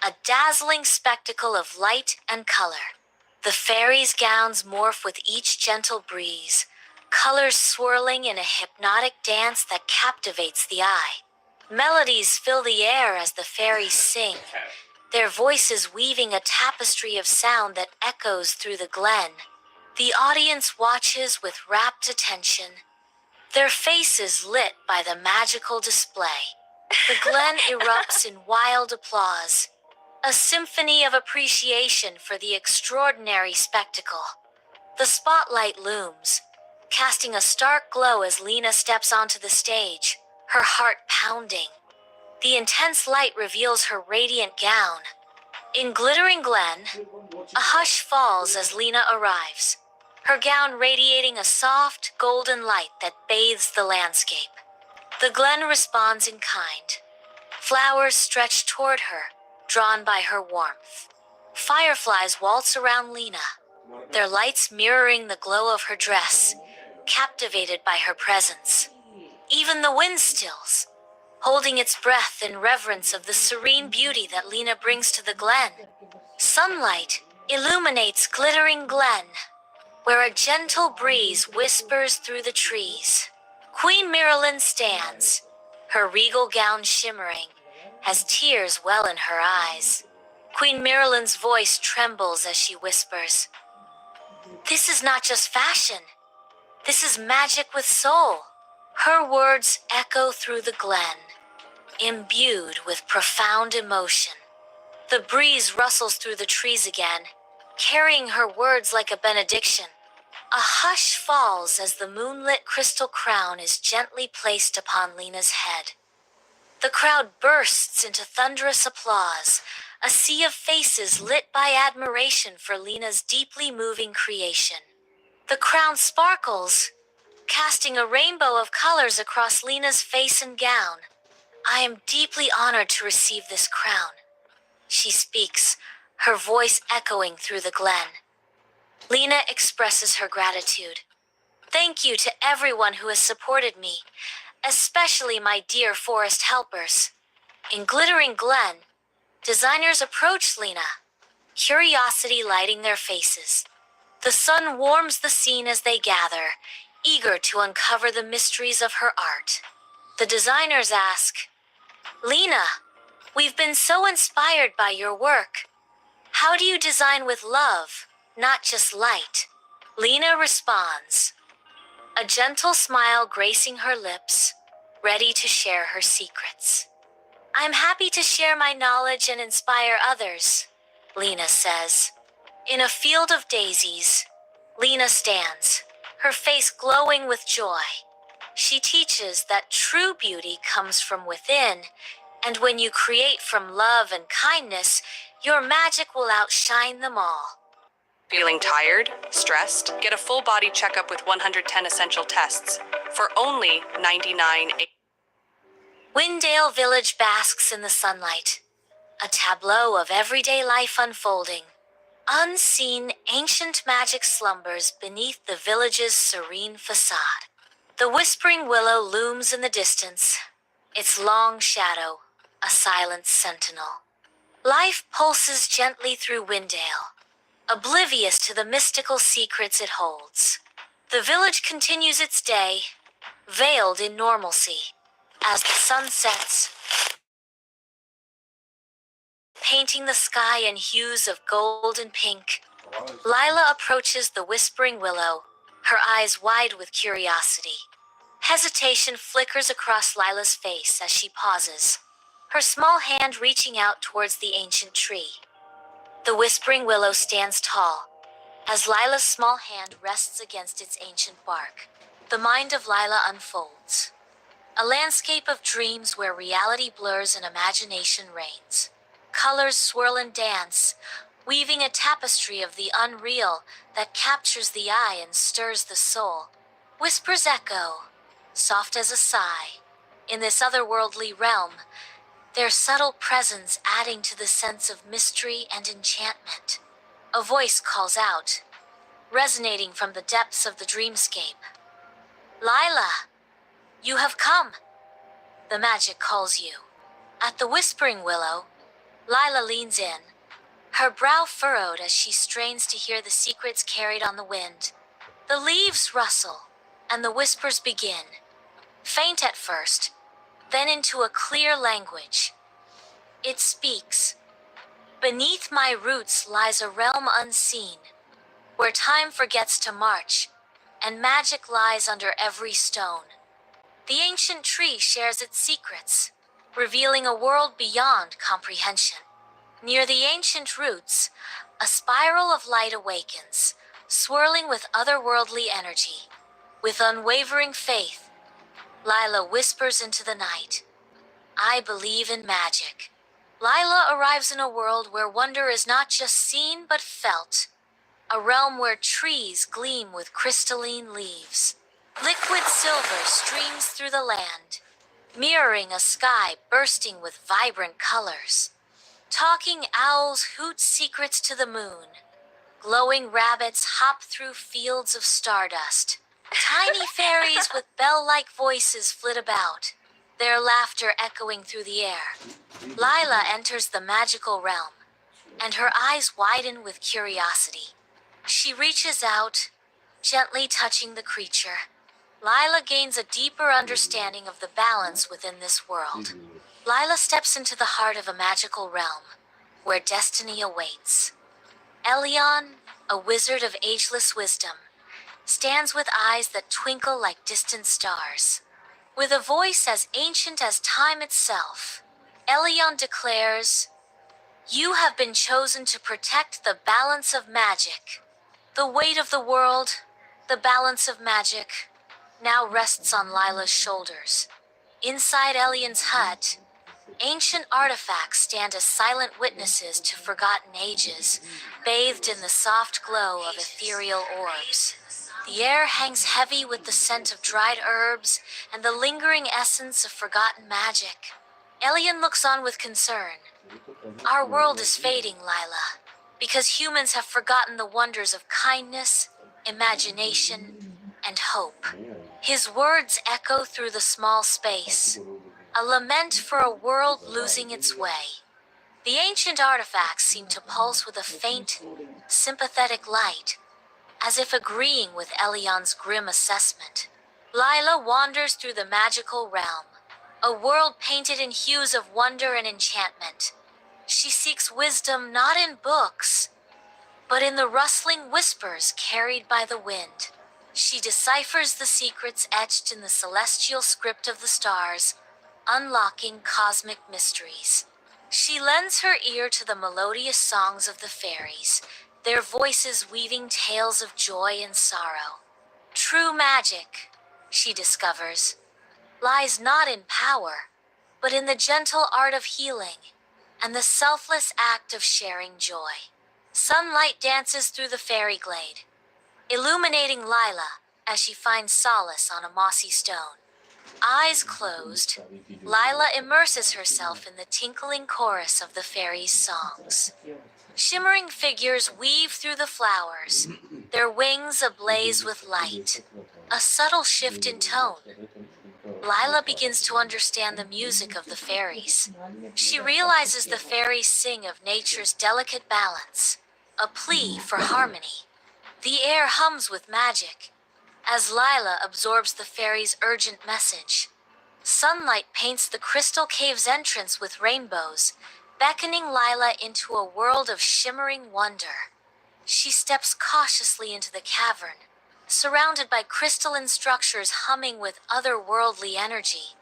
a dazzling spectacle of light and color. The fairies' gowns morph with each gentle breeze, colors swirling in a hypnotic dance that captivates the eye. Melodies fill the air as the fairies sing, their voices weaving a tapestry of sound that echoes through the glen. The audience watches with rapt attention, their faces lit by the magical display. The glen erupts in wild applause, a symphony of appreciation for the extraordinary spectacle. The spotlight looms, casting a stark glow as Lena steps onto the stage, her heart pounding. The intense light reveals her radiant gown. In Glittering Glen, a hush falls as Lena arrives, her gown radiating a soft, golden light that bathes the landscape. The glen responds in kind. Flowers stretch toward her, drawn by her warmth. Fireflies waltz around Lena, their lights mirroring the glow of her dress, captivated by her presence. Even the wind stills, holding its breath in reverence of the serene beauty that Lena brings to the glen. Sunlight illuminates glittering glen, where a gentle breeze whispers through the trees. Queen Miralyn stands, her regal gown shimmering, as tears well in her eyes. Queen Miralyn's voice trembles as she whispers, "This is not just fashion. This is magic with soul." Her words echo through the glen, imbued with profound emotion. The breeze rustles through the trees again, carrying her words like a benediction. A hush falls as the moonlit crystal crown is gently placed upon Lena's head. The crowd bursts into thunderous applause, a sea of faces lit by admiration for Lena's deeply moving creation. The crown sparkles, casting a rainbow of colors across Lena's face and gown. "I am deeply honored to receive this crown," she speaks, her voice echoing through the glen. Lena expresses her gratitude. "Thank you to everyone who has supported me, especially my dear forest helpers." In Glittering Glen, designers approach Lena, curiosity lighting their faces. The sun warms the scene as they gather, eager to uncover the mysteries of her art. The designers ask, "Lena, we've been so inspired by your work. How do you design with love, not just light?" Lena responds, a gentle smile gracing her lips, ready to share her secrets. "I'm happy to share my knowledge and inspire others," Lena says. In a field of daisies, Lena stands, her face glowing with joy. She teaches that true beauty comes from within, and when you create from love and kindness, your magic will outshine them all. Feeling tired? Stressed? Get a full body checkup with 110 essential tests for only $99. Windale Village basks in the sunlight, a tableau of everyday life unfolding. Unseen, ancient magic slumbers beneath the village's serene facade. The whispering willow looms in the distance, its long shadow a silent sentinel. Life pulses gently through Windale, oblivious to the mystical secrets it holds. The village continues its day, veiled in normalcy, as the sun sets, painting the sky in hues of gold and pink. Lila approaches the whispering willow, her eyes wide with curiosity. Hesitation flickers across Lila's face as she pauses, her small hand reaching out towards the ancient tree. The whispering willow stands tall, as Lila's small hand rests against its ancient bark. The mind of Lila unfolds, a landscape of dreams where reality blurs and imagination reigns. Colors swirl and dance, weaving a tapestry of the unreal that captures the eye and stirs the soul. Whispers echo, soft as a sigh, in this otherworldly realm, their subtle presence adding to the sense of mystery and enchantment. A voice calls out, resonating from the depths of the dreamscape. "Lila, you have come." The magic calls you. At the whispering willow, Lila leans in, her brow furrowed as she strains to hear the secrets carried on the wind. The leaves rustle, and the whispers begin, faint at first, then into a clear language. It speaks. "Beneath my roots lies a realm unseen, where time forgets to march, and magic lies under every stone. The ancient tree shares its secrets, revealing a world beyond comprehension. Near the ancient roots, a spiral of light awakens, swirling with otherworldly energy. With unwavering faith, Lila whispers into the night, "I believe in magic." Lila arrives in a world where wonder is not just seen but felt, a realm where trees gleam with crystalline leaves. Liquid silver streams through the land, mirroring a sky bursting with vibrant colors. Talking owls hoot secrets to the moon. Glowing rabbits hop through fields of stardust. Tiny fairies with bell-like voices flit about, their laughter echoing through the air. Lila enters the magical realm, and her eyes widen with curiosity. She reaches out, gently touching the creature. Lila gains a deeper understanding of the balance within this world. Lila steps into the heart of a magical realm, where destiny awaits. Elion, a wizard of ageless wisdom, stands with eyes that twinkle like distant stars. With a voice as ancient as time itself, Elion declares, "You have been chosen to protect the balance of magic. The weight of the world, the balance of magic, now rests on Lila's shoulders." Inside Elion's hut, ancient artifacts stand as silent witnesses to forgotten ages, bathed in the soft glow of ethereal orbs. The air hangs heavy with the scent of dried herbs and the lingering essence of forgotten magic. Elion looks on with concern. Our world is fading, Lila, because humans have forgotten the wonders of kindness, imagination, and hope. His words echo through the small space, a lament for a world losing its way. The ancient artifacts seem to pulse with a faint, sympathetic light, as if agreeing with Elion's grim assessment. Lila wanders through the magical realm, a world painted in hues of wonder and enchantment. She seeks wisdom not in books, but in the rustling whispers carried by the wind. She deciphers the secrets etched in the celestial script of the stars, unlocking cosmic mysteries. She lends her ear to the melodious songs of the fairies, their voices weaving tales of joy and sorrow. True magic, she discovers, lies not in power, but in the gentle art of healing and the selfless act of sharing joy. Sunlight dances through the fairy glade, illuminating Lila as she finds solace on a mossy stone. Eyes closed, Lila immerses herself in the tinkling chorus of the fairies' songs. Shimmering figures weave through the flowers, their wings ablaze with light. A subtle shift in tone. Lila begins to understand the music of the fairies. She realizes the fairies sing of nature's delicate balance, a plea for harmony. The air hums with magic, as Lila absorbs the fairies' urgent message. Sunlight paints the crystal cave's entrance with rainbows, beckoning Lila into a world of shimmering wonder. She steps cautiously into the cavern, surrounded by crystalline structures humming with otherworldly energy.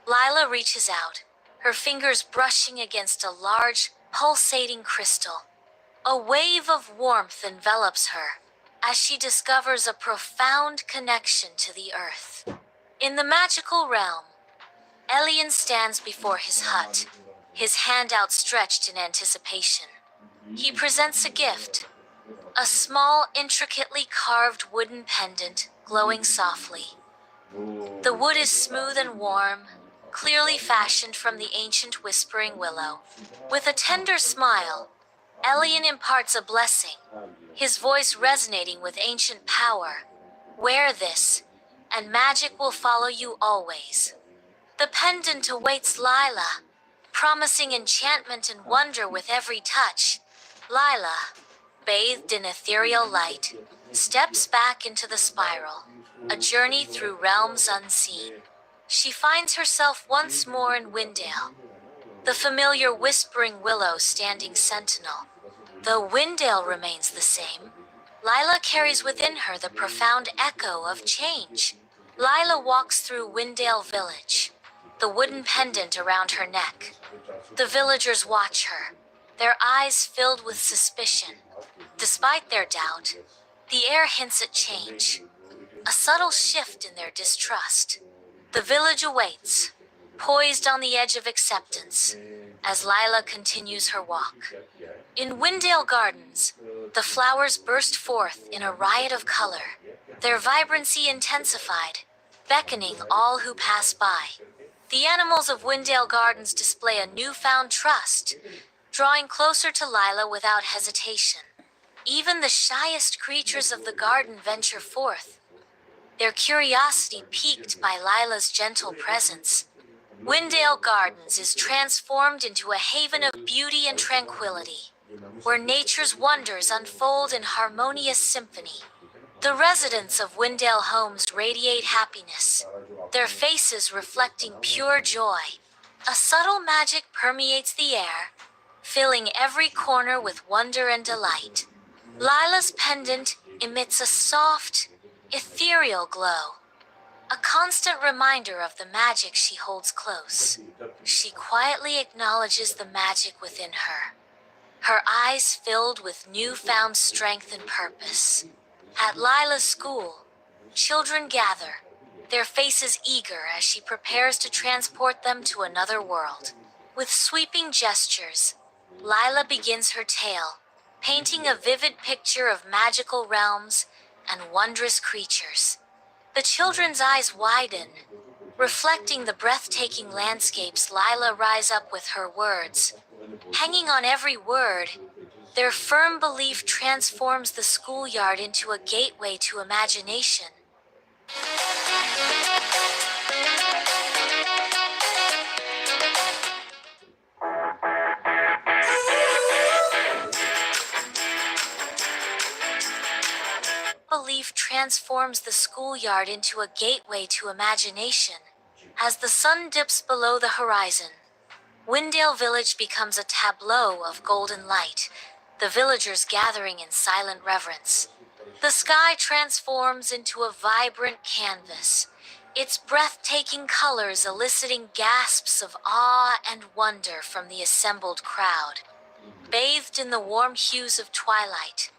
Lila reaches out, her fingers brushing against a large, pulsating crystal. A wave of warmth envelops her, as she discovers a profound connection to the earth. In the magical realm, Elion stands before his hut, his hand outstretched in anticipation. He presents a gift, a small, intricately carved wooden pendant glowing softly. The wood is smooth and warm, clearly fashioned from the ancient whispering willow. With a tender smile, Elion imparts a blessing, his voice resonating with ancient power. Wear this, and magic will follow you always. The pendant awaits Lila, promising enchantment and wonder with every touch. Lila, bathed in ethereal light, steps back into the spiral, a journey through realms unseen. She finds herself once more in Windale, the familiar whispering willow standing sentinel. Though Windale remains the same, Lila carries within her the profound echo of change. Lila walks through Windale Village, the wooden pendant around her neck. The villagers watch her, their eyes filled with suspicion. Despite their doubt, the air hints at change, a subtle shift in their distrust. The village awaits, poised on the edge of acceptance as Lila continues her walk. In Windale Gardens, the flowers burst forth in a riot of color, their vibrancy intensified, beckoning all who pass by. The animals of Windale Gardens display a newfound trust, drawing closer to Lila without hesitation. Even the shyest creatures of the garden venture forth, their curiosity piqued by Lila's gentle presence. Windale Gardens is transformed into a haven of beauty and tranquility, where nature's wonders unfold in harmonious symphony. The residents of Windale Homes radiate happiness, their faces reflecting pure joy. A subtle magic permeates the air, filling every corner with wonder and delight. Lila's pendant emits a soft, ethereal glow, a constant reminder of the magic she holds close. She quietly acknowledges the magic within her, her eyes filled with newfound strength and purpose. At Lila's school, children gather, their faces eager as she prepares to transport them to another world. With sweeping gestures, Lila begins her tale, painting a vivid picture of magical realms and wondrous creatures. The children's eyes widen, reflecting the breathtaking landscapes Lila rise up with her words. Hanging on every word, their firm belief transforms the schoolyard into a gateway to imagination. Belief transforms the schoolyard into a gateway to imagination. As the sun dips below the horizon, Windale Village becomes a tableau of golden light, the villagers gathering in silent reverence. The sky transforms into a vibrant canvas, its breathtaking colors eliciting gasps of awe and wonder from the assembled crowd. Bathed in the warm hues of twilight,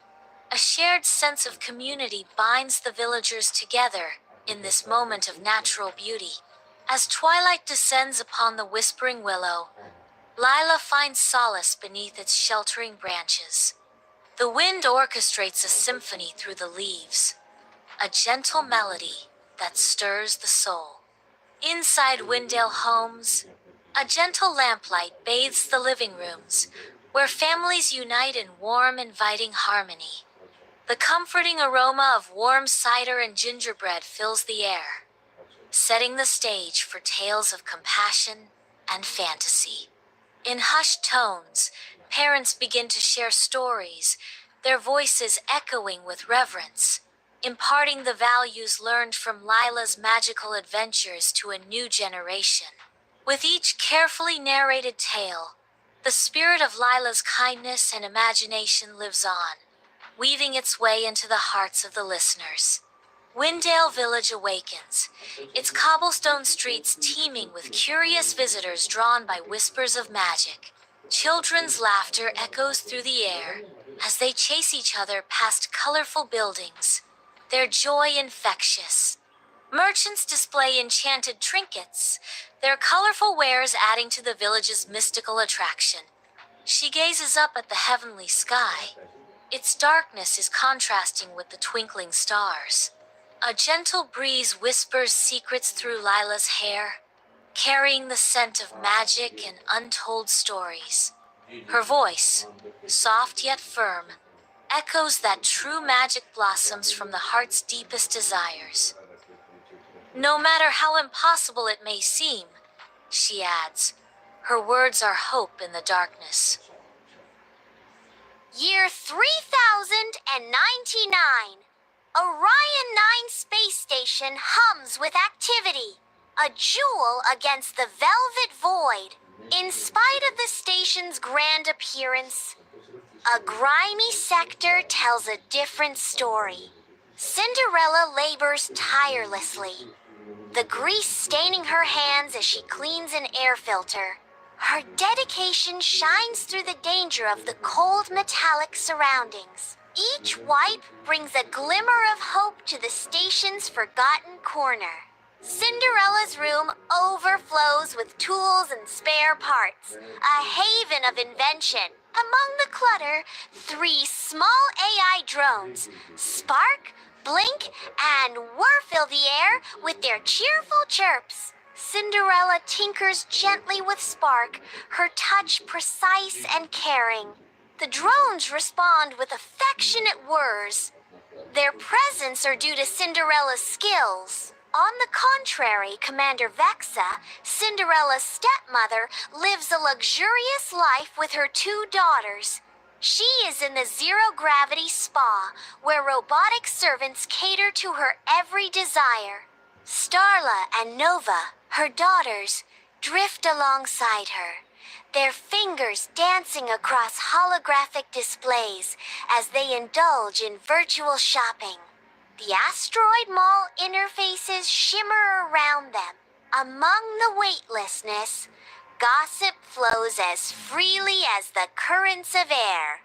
a shared sense of community binds the villagers together in this moment of natural beauty. As twilight descends upon the whispering willow, Lila finds solace beneath its sheltering branches. The wind orchestrates a symphony through the leaves, a gentle melody that stirs the soul. Inside Windale Homes, a gentle lamplight bathes the living rooms, where families unite in warm, inviting harmony. The comforting aroma of warm cider and gingerbread fills the air, setting the stage for tales of compassion and fantasy. In hushed tones, parents begin to share stories, their voices echoing with reverence, imparting the values learned from Lila's magical adventures to a new generation. With each carefully narrated tale, the spirit of Lila's kindness and imagination lives on, weaving its way into the hearts of the listeners. Windale Village awakens, its cobblestone streets teeming with curious visitors drawn by whispers of magic. Children's laughter echoes through the air as they chase each other past colorful buildings, their joy infectious. Merchants display enchanted trinkets, their colorful wares adding to the village's mystical attraction. She gazes up at the heavenly sky. Its darkness is contrasting with the twinkling stars. A gentle breeze whispers secrets through Lila's hair, carrying the scent of magic and untold stories. Her voice, soft yet firm, echoes that true magic blossoms from the heart's deepest desires. No matter how impossible it may seem, she adds, her words are hope in the darkness. Year 3099. Orion 9 space station hums with activity. A jewel against the velvet void. In spite of the station's grand appearance, a grimy sector tells a different story. Cinderella labors tirelessly, the grease staining her hands as she cleans an air filter. Her dedication shines through the danger of the cold metallic surroundings. Each wipe brings a glimmer of hope to the station's forgotten corner. Cinderella's room overflows with tools and spare parts, a haven of invention. Among the clutter, 3 small AI drones, Spark, Blink, and Whir fill the air with their cheerful chirps. Cinderella tinkers gently with Spark, her touch precise and caring. The drones respond with affectionate whirs. Their presence are due to Cinderella's skills. On the contrary, Commander Vexa, Cinderella's stepmother, lives a luxurious life with her 2 daughters. She is in the zero-gravity spa, where robotic servants cater to her every desire. Starla and Nova, her daughters, drift alongside her, their fingers dancing across holographic displays as they indulge in virtual shopping. The Asteroid Mall interfaces shimmer around them. Among the weightlessness, gossip flows as freely as the currents of air,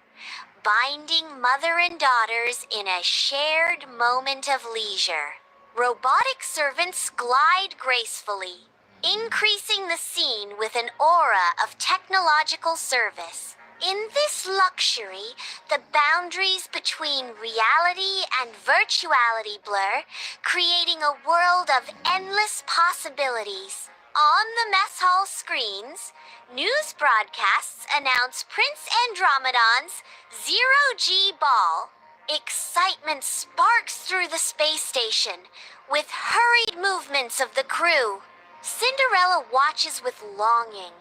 binding mother and daughters in a shared moment of leisure. Robotic servants glide gracefully, increasing the scene with an aura of technological service. In this luxury, the boundaries between reality and virtuality blur, creating a world of endless possibilities. On the mess hall screens, news broadcasts announce Prince Andromedon's Zero-G Ball. Excitement sparks through the space station, with hurried movements of the crew. Cinderella watches with longing,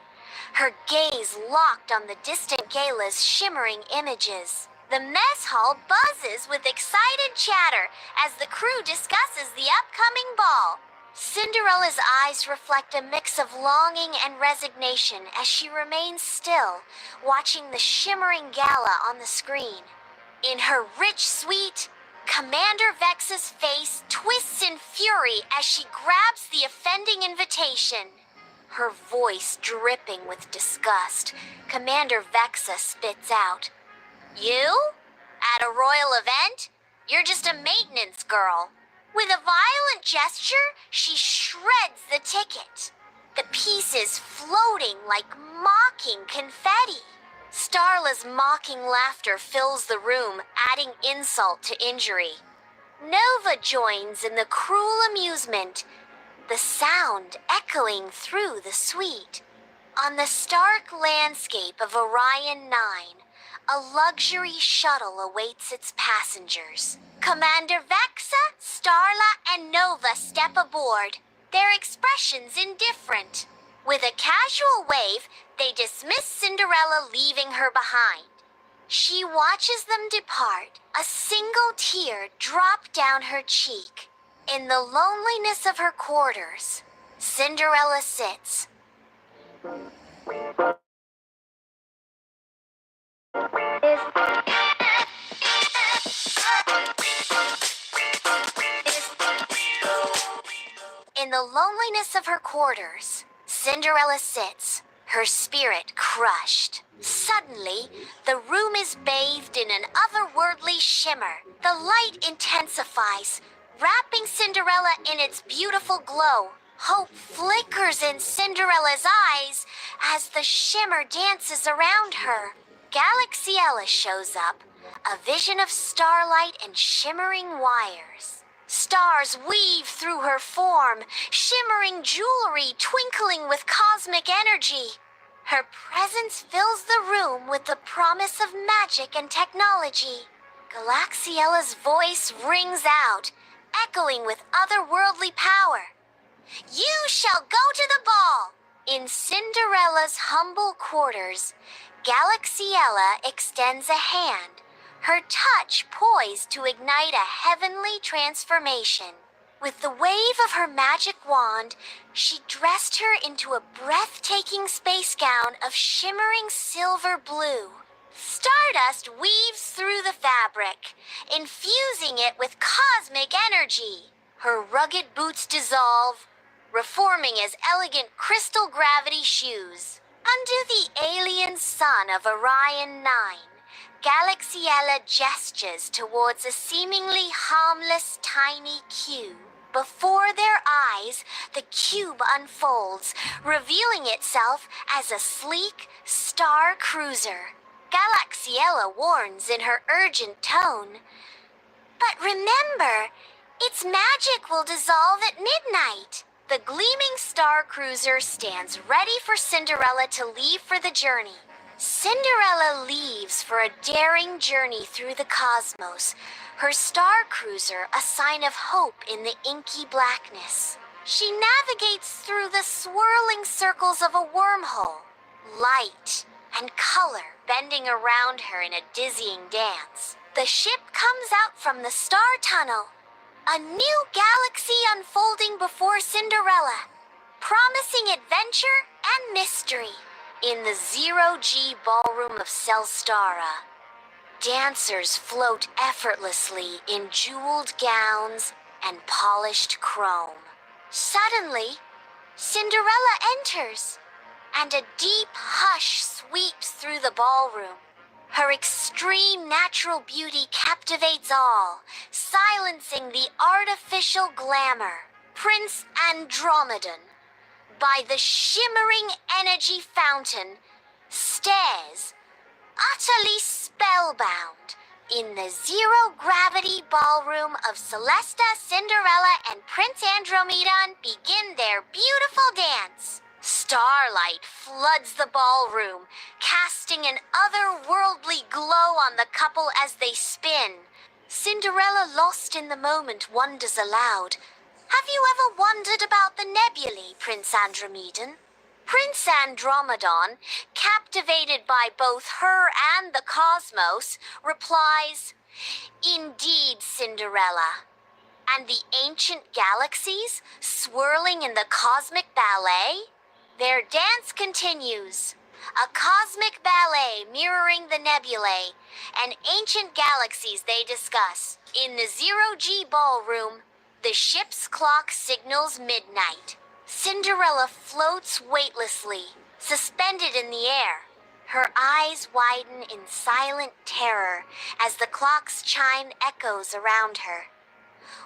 her gaze locked on the distant gala's shimmering images. The mess hall buzzes with excited chatter as the crew discusses the upcoming ball. Cinderella's eyes reflect a mix of longing and resignation as she remains still, watching the shimmering gala on the screen. In her rich suite, Commander Vex's face twists in fury as she grabs the offending invitation. Her voice dripping with disgust, Commander Vexa spits out, "You? At a royal event? You're just a maintenance girl." With a violent gesture, she shreds the ticket, the pieces floating like mocking confetti. Starla's mocking laughter fills the room, adding insult to injury. Nova joins in the cruel amusement, the sound echoing through the suite. On the stark landscape of Orion 9, a luxury shuttle awaits its passengers. Commander Vexa, Starla, and Nova step aboard, their expressions indifferent. With a casual wave, they dismiss Cinderella, leaving her behind. She watches them depart, a single tear drop down her cheek. In the loneliness of her quarters, Cinderella sits. In the loneliness of her quarters, Cinderella sits, her spirit crushed. Suddenly, the room is bathed in an otherworldly shimmer. The light intensifies, wrapping Cinderella in its beautiful glow. Hope flickers in Cinderella's eyes as the shimmer dances around her. Galaxiella shows up, a vision of starlight and shimmering wires. Stars weave through her form, shimmering jewelry twinkling with cosmic energy. Her presence fills the room with the promise of magic and technology. Galaxiella's voice rings out, echoing with otherworldly power. "You shall go to the ball!" In Cinderella's humble quarters, Galaxiella extends a hand, her touch poised to ignite a heavenly transformation. With the wave of her magic wand, she dressed her into a breathtaking space gown of shimmering silver blue. Stardust weaves through the fabric, infusing it with cosmic energy. Her rugged boots dissolve, reforming as elegant crystal gravity shoes. Under the alien sun of Orion 9, Galaxiella gestures towards a seemingly harmless tiny cube. Before their eyes, the cube unfolds, revealing itself as a sleek star cruiser. Galaxiella warns in her urgent tone. But remember, its magic will dissolve at midnight. The gleaming star cruiser stands ready for Cinderella to leave for the journey. Cinderella leaves for a daring journey through the cosmos, her star cruiser a sign of hope in the inky blackness. She navigates through the swirling circles of a wormhole, light and color bending around her in a dizzying dance. The ship comes out from the star tunnel, a new galaxy unfolding before Cinderella, promising adventure and mystery. In the Zero-G ballroom of Celstara, dancers float effortlessly in jeweled gowns and polished chrome. Suddenly, Cinderella enters, and a deep hush sweeps through the ballroom. Her extreme natural beauty captivates all, silencing the artificial glamour. Prince Andromedon, by the shimmering energy fountain, stares, utterly spellbound, in the zero-gravity ballroom of Celesta, Cinderella, and Prince Andromedon begin their beautiful dance. Starlight floods the ballroom, casting an otherworldly glow on the couple as they spin. Cinderella, lost in the moment, wonders aloud. Have you ever wondered about the nebulae, Prince Andromedon? Prince Andromedon, captivated by both her and the cosmos, replies, "Indeed, Cinderella. And the ancient galaxies swirling in the cosmic ballet?" Their dance continues, a cosmic ballet mirroring the nebulae and ancient galaxies they discuss. In the Zero-G ballroom, the ship's clock signals midnight. Cinderella floats weightlessly, suspended in the air. Her eyes widen in silent terror as the clock's chime echoes around her.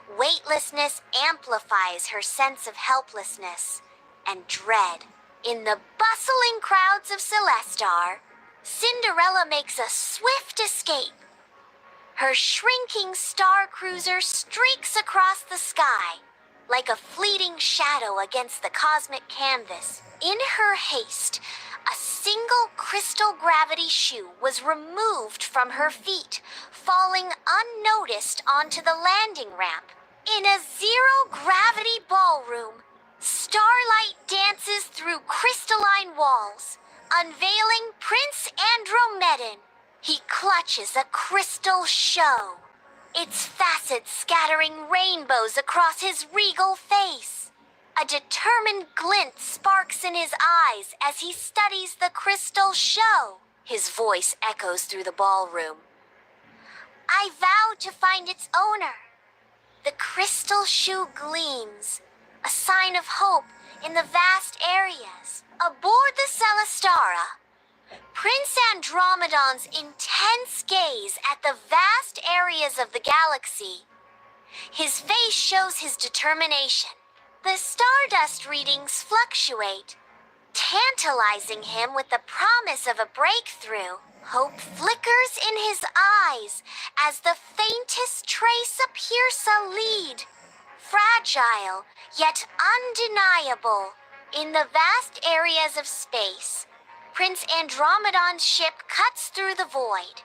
Weightlessness amplifies her sense of helplessness and dread. In the bustling crowds of Celestar, Cinderella makes a swift escape. Her shrinking star cruiser streaks across the sky, like a fleeting shadow against the cosmic canvas. In her haste, a single crystal gravity shoe was removed from her feet, falling unnoticed onto the landing ramp. In a zero-gravity ballroom, starlight dances through crystalline walls, unveiling Prince Andromedon. He clutches a crystal show, its facets scattering rainbows across his regal face. A determined glint sparks in his eyes as he studies the crystal show. His voice echoes through the ballroom. "I vow to find its owner." The crystal shoe gleams, a sign of hope in the vast areas. Aboard the Celestara, Prince Andromedon's intense gaze at the vast areas of the galaxy. His face shows his determination. The stardust readings fluctuate, tantalizing him with the promise of a breakthrough. Hope flickers in his eyes as the faintest trace of a lead. Fragile, yet undeniable. In the vast areas of space, Prince Andromedon's ship cuts through the void.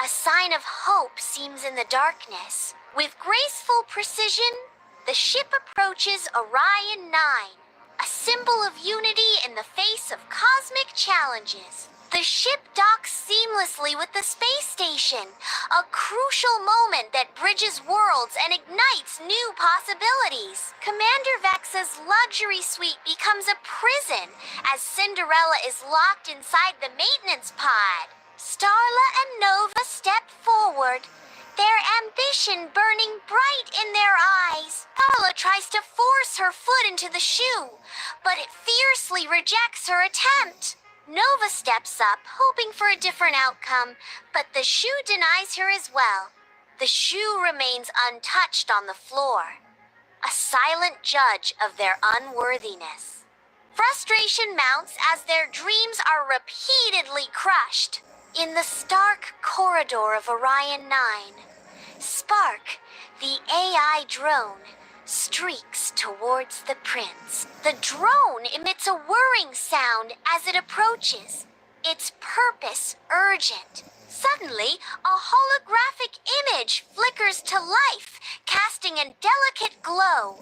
A sign of hope seems in the darkness. With graceful precision, the ship approaches Orion 9, a symbol of unity in the face of cosmic challenges. The ship docks seamlessly with the space station, a crucial moment that bridges worlds and ignites new possibilities. Commander Vexa's luxury suite becomes a prison as Cinderella is locked inside the maintenance pod. Starla and Nova step forward, their ambition burning bright in their eyes. Starla tries to force her foot into the shoe, but it fiercely rejects her attempt. Nova steps up, hoping for a different outcome, but the shoe denies her as well. The shoe remains untouched on the floor. a silent judge of their unworthiness. Frustration mounts as their dreams are repeatedly crushed. In the stark corridor of Orion 9, Spark, the AI drone, streaks towards the prince. The drone emits a whirring sound as it approaches, its purpose urgent. Suddenly, a holographic image flickers to life, casting a delicate glow.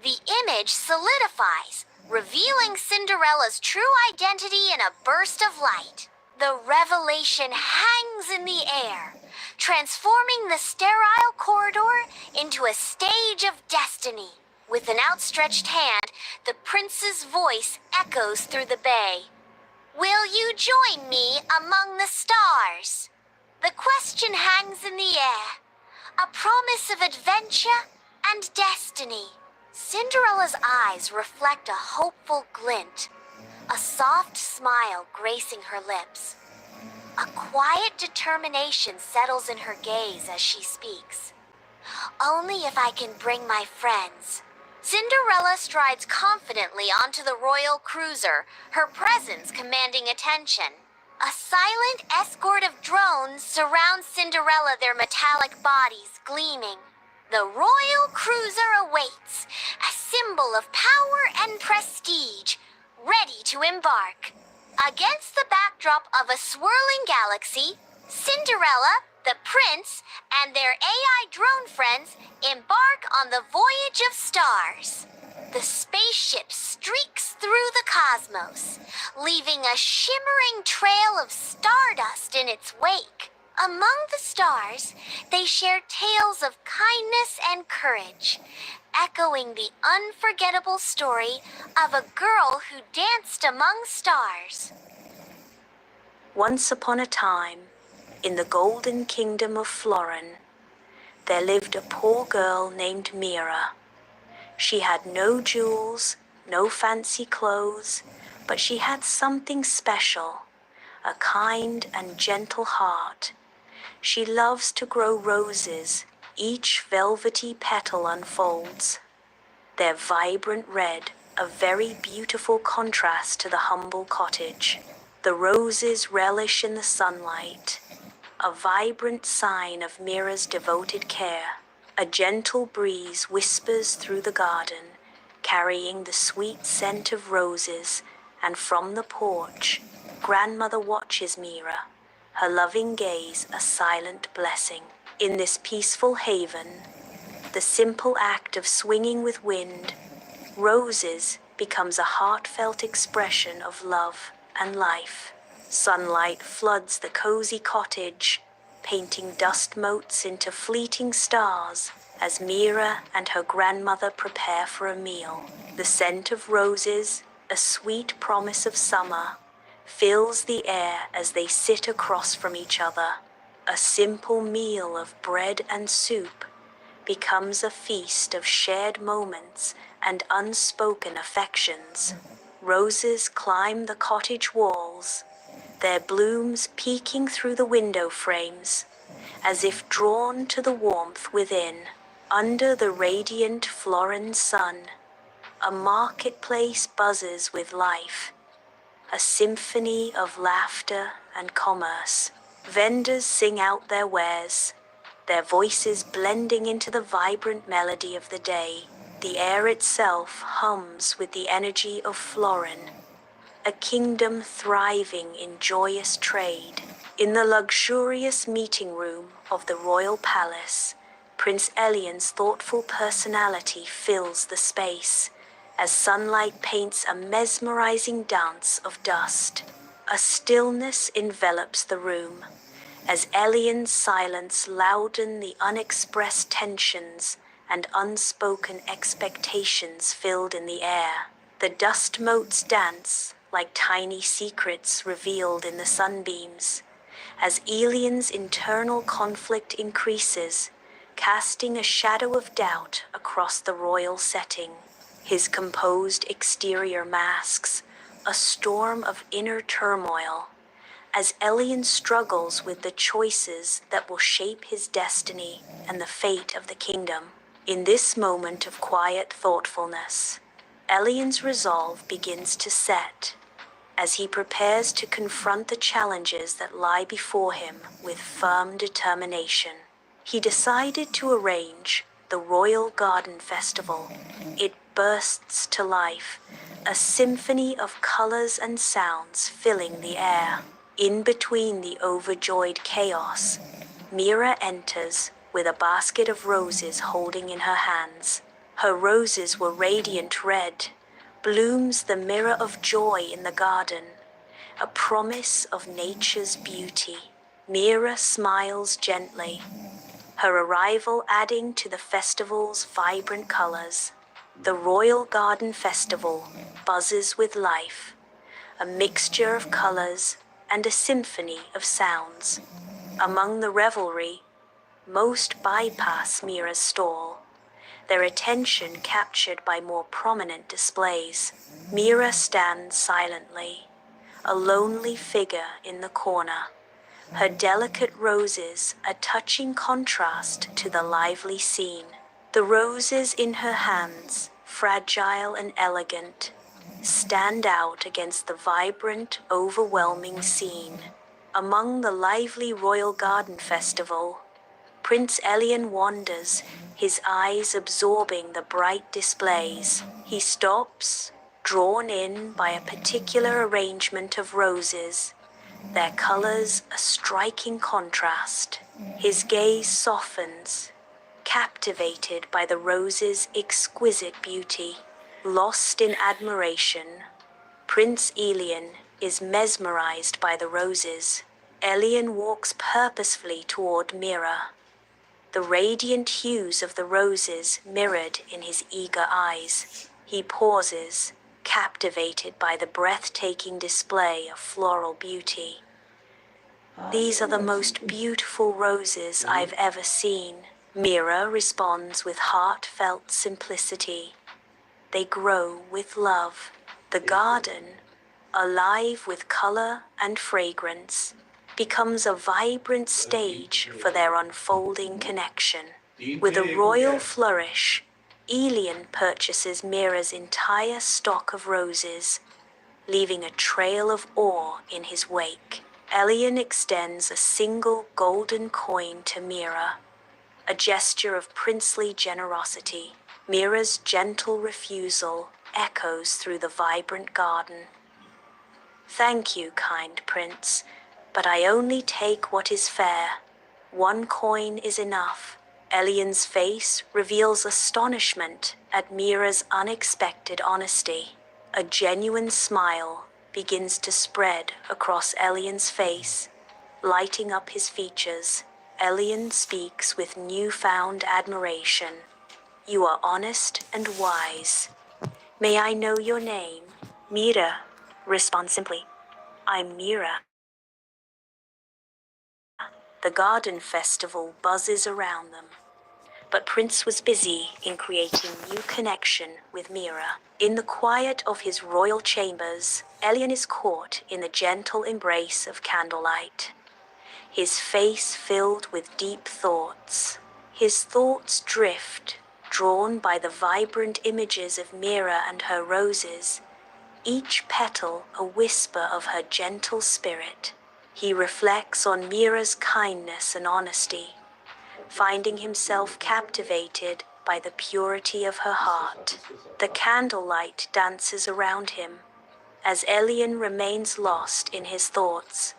The image solidifies, revealing Cinderella's true identity in a burst of light. The revelation hangs in the air, transforming the sterile corridor into a stage of destiny. With an outstretched hand, the prince's voice echoes through the bay. Will you join me among the stars? The question hangs in the air, a promise of adventure and destiny. Cinderella's eyes reflect a hopeful glint, a soft smile gracing her lips. A quiet determination settles in her gaze as she speaks. Only if I can bring my friends. Cinderella strides confidently onto the royal cruiser, her presence commanding attention. A silent escort of drones surrounds Cinderella, their metallic bodies gleaming. The royal cruiser awaits, a symbol of power and prestige, ready to embark. Against the backdrop of a swirling galaxy, Cinderella, the prince, and their AI drone friends embark on the voyage of stars. The spaceship streaks through the cosmos, leaving a shimmering trail of stardust in its wake. Among the stars, they share tales of kindness and courage, echoing the unforgettable story of a girl who danced among stars. Once upon a time, in the golden kingdom of Florin, there lived a poor girl named Mira. She had no jewels, no fancy clothes, but she had something special, a kind and gentle heart. She loves to grow roses. Each velvety petal unfolds, their vibrant red, a very beautiful contrast to the humble cottage. The roses relish in the sunlight, a vibrant sign of Mira's devoted care. A gentle breeze whispers through the garden, carrying the sweet scent of roses, and from the porch, Grandmother watches Mira, her loving gaze a silent blessing. In this peaceful haven, the simple act of swinging with wind, roses becomes a heartfelt expression of love and life. Sunlight floods the cozy cottage, painting dust motes into fleeting stars as Mira and her grandmother prepare for a meal. The scent of roses, a sweet promise of summer, fills the air as they sit across from each other. A simple meal of bread and soup becomes a feast of shared moments and unspoken affections. Roses climb the cottage walls, their blooms peeking through the window frames, as if drawn to the warmth within. Under the radiant Florin sun, a marketplace buzzes with life, a symphony of laughter and commerce. Vendors sing out their wares, their voices blending into the vibrant melody of the day. The air itself hums with the energy of Florin, a kingdom thriving in joyous trade. In the luxurious meeting room of the royal palace, Prince Elian's thoughtful personality fills the space, as sunlight paints a mesmerizing dance of dust. A stillness envelops the room, as Elian's silence loudens the unexpressed tensions and unspoken expectations filled in the air. The dust motes dance like tiny secrets revealed in the sunbeams, as Elian's internal conflict increases, casting a shadow of doubt across the royal setting. His composed exterior masks a storm of inner turmoil, as Elian struggles with the choices that will shape his destiny and the fate of the kingdom. In this moment of quiet thoughtfulness, Elion's resolve begins to set as he prepares to confront the challenges that lie before him with firm determination. He decided to arrange the Royal Garden Festival. It bursts to life, a symphony of colors and sounds filling the air. In between the overjoyed chaos, Mira enters with a basket of roses holding in her hands. Her roses were radiant red, blooms the mirror of joy in the garden, a promise of nature's beauty. Mira smiles gently, her arrival adding to the festival's vibrant colors. The Royal Garden Festival buzzes with life, a mixture of colors and a symphony of sounds. Among the revelry, most bypass Mira's stall, their attention captured by more prominent displays. Mira stands silently, a lonely figure in the corner, her delicate roses a touching contrast to the lively scene. The roses in her hands, fragile and elegant, stand out against the vibrant, overwhelming scene. Among the lively Royal Garden Festival, Prince Elion wanders, his eyes absorbing the bright displays. He stops, drawn in by a particular arrangement of roses, their colors a striking contrast. His gaze softens, captivated by the rose's exquisite beauty. Lost in admiration, Prince Elion is mesmerized by the roses. Elion walks purposefully toward Mira, the radiant hues of the roses mirrored in his eager eyes. He pauses, captivated by the breathtaking display of floral beauty. "These are the most beautiful roses I've ever seen," Mira responds with heartfelt simplicity. They grow with love. The garden, alive with color and fragrance, becomes a vibrant stage for their unfolding connection. With a royal flourish, Elion purchases Mira's entire stock of roses, leaving a trail of awe in his wake. Elion extends a single golden coin to Mira, a gesture of princely generosity. Mira's gentle refusal echoes through the vibrant garden. "Thank you, kind prince, but I only take what is fair. One coin is enough." Elion's face reveals astonishment at Mira's unexpected honesty. A genuine smile begins to spread across Elion's face, lighting up his features. Elion speaks with newfound admiration. "You are honest and wise. May I know your name?" Mira responds simply, "I'm Mira." The garden festival buzzes around them, but Prince was busy in creating new connection with Mira. In the quiet of his royal chambers, Elion is caught in the gentle embrace of candlelight, his face filled with deep thoughts. His thoughts drift, drawn by the vibrant images of Mira and her roses, each petal a whisper of her gentle spirit. He reflects on Mira's kindness and honesty, finding himself captivated by the purity of her heart. The candlelight dances around him, as Elion remains lost in his thoughts,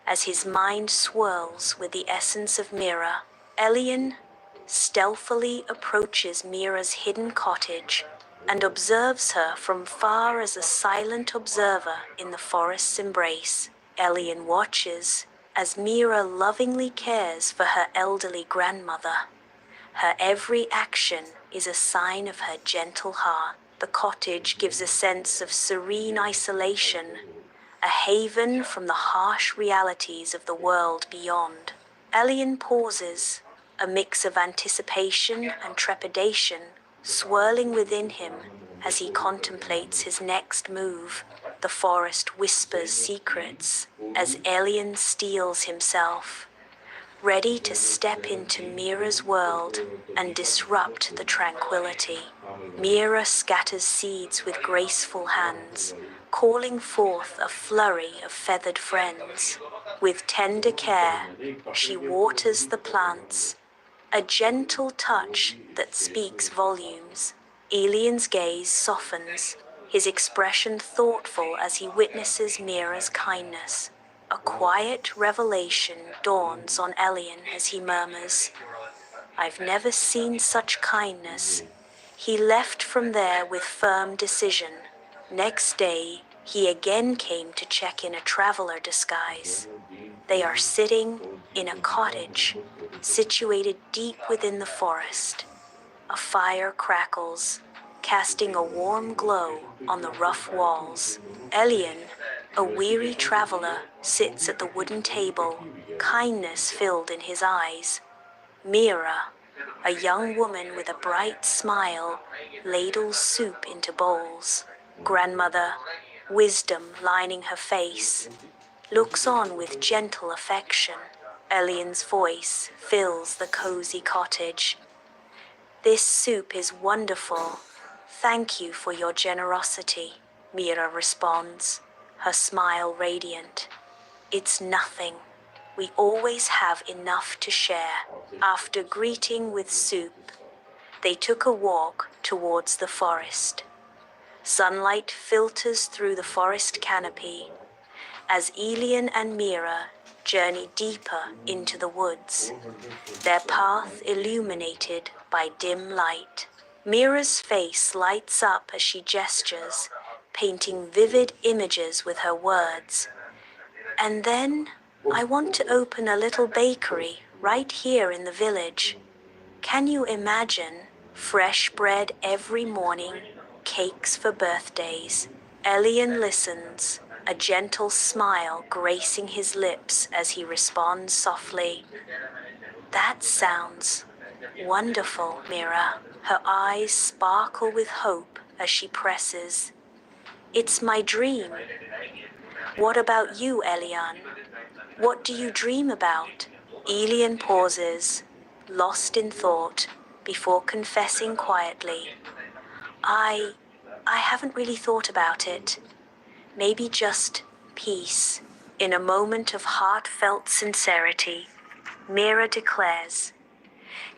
as his mind swirls with the essence of Mira. Elion stealthily approaches Mira's hidden cottage and observes her from far as a silent observer in the forest's embrace. Elion watches as Mira lovingly cares for her elderly grandmother. Her every action is a sign of her gentle heart. The cottage gives a sense of serene isolation, a haven from the harsh realities of the world beyond. Elion pauses, a mix of anticipation and trepidation swirling within him as he contemplates his next move. The forest whispers secrets as Elion steels himself, ready to step into Mira's world and disrupt the tranquility. Mira scatters seeds with graceful hands, calling forth a flurry of feathered friends. With tender care, she waters the plants, a gentle touch that speaks volumes. Elian's gaze softens, his expression thoughtful as he witnesses Mira's kindness. A quiet revelation dawns on Elian as he murmurs, "I've never seen such kindness." He left from there with firm decision. Next day, he again came to check in a traveler disguise. They are sitting in a cottage, situated deep within the forest. A fire crackles, casting a warm glow on the rough walls. Elian, a weary traveler, sits at the wooden table, kindness filled in his eyes. Mira, a young woman with a bright smile, ladles soup into bowls. Grandmother, wisdom lining her face, looks on with gentle affection. Elian's voice fills the cozy cottage. "This soup is wonderful. Thank you for your generosity," Mira responds, her smile radiant. "It's nothing. We always have enough to share." After greeting with soup, they took a walk towards the forest. Sunlight filters through the forest canopy as Elian and Mira journey deeper into the woods, their path illuminated by dim light. Mira's face lights up as she gestures, painting vivid images with her words. "And then, I want to open a little bakery right here in the village. Can you imagine? Fresh bread every morning, cakes for birthdays." Elian listens, a gentle smile gracing his lips as he responds softly, "That sounds wonderful, Mira." Her eyes sparkle with hope as she presses, "It's my dream." "What about you, Elian? What do you dream about?" Elian pauses, lost in thought, before confessing quietly, I haven't really thought about it. Maybe just peace." In a moment of heartfelt sincerity, Mira declares,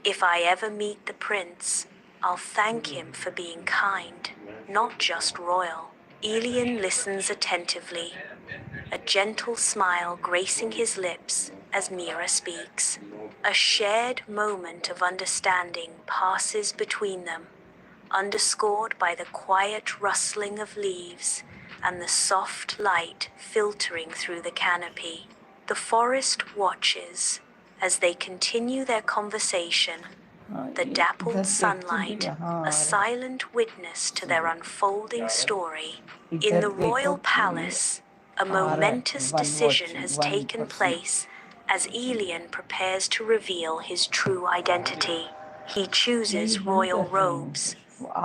"If I ever meet the prince, I'll thank him for being kind, not just royal." Elian listens attentively, a gentle smile gracing his lips as Mira speaks. A shared moment of understanding passes between them, underscored by the quiet rustling of leaves and the soft light filtering through the canopy. The forest watches as they continue their conversation, the dappled sunlight, a silent witness to their unfolding story. In the royal palace, a momentous decision has taken place as Elian prepares to reveal his true identity. He chooses royal robes,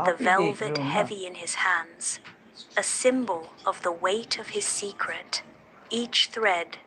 the velvet heavy in his hands, a symbol of the weight of his secret. Each thread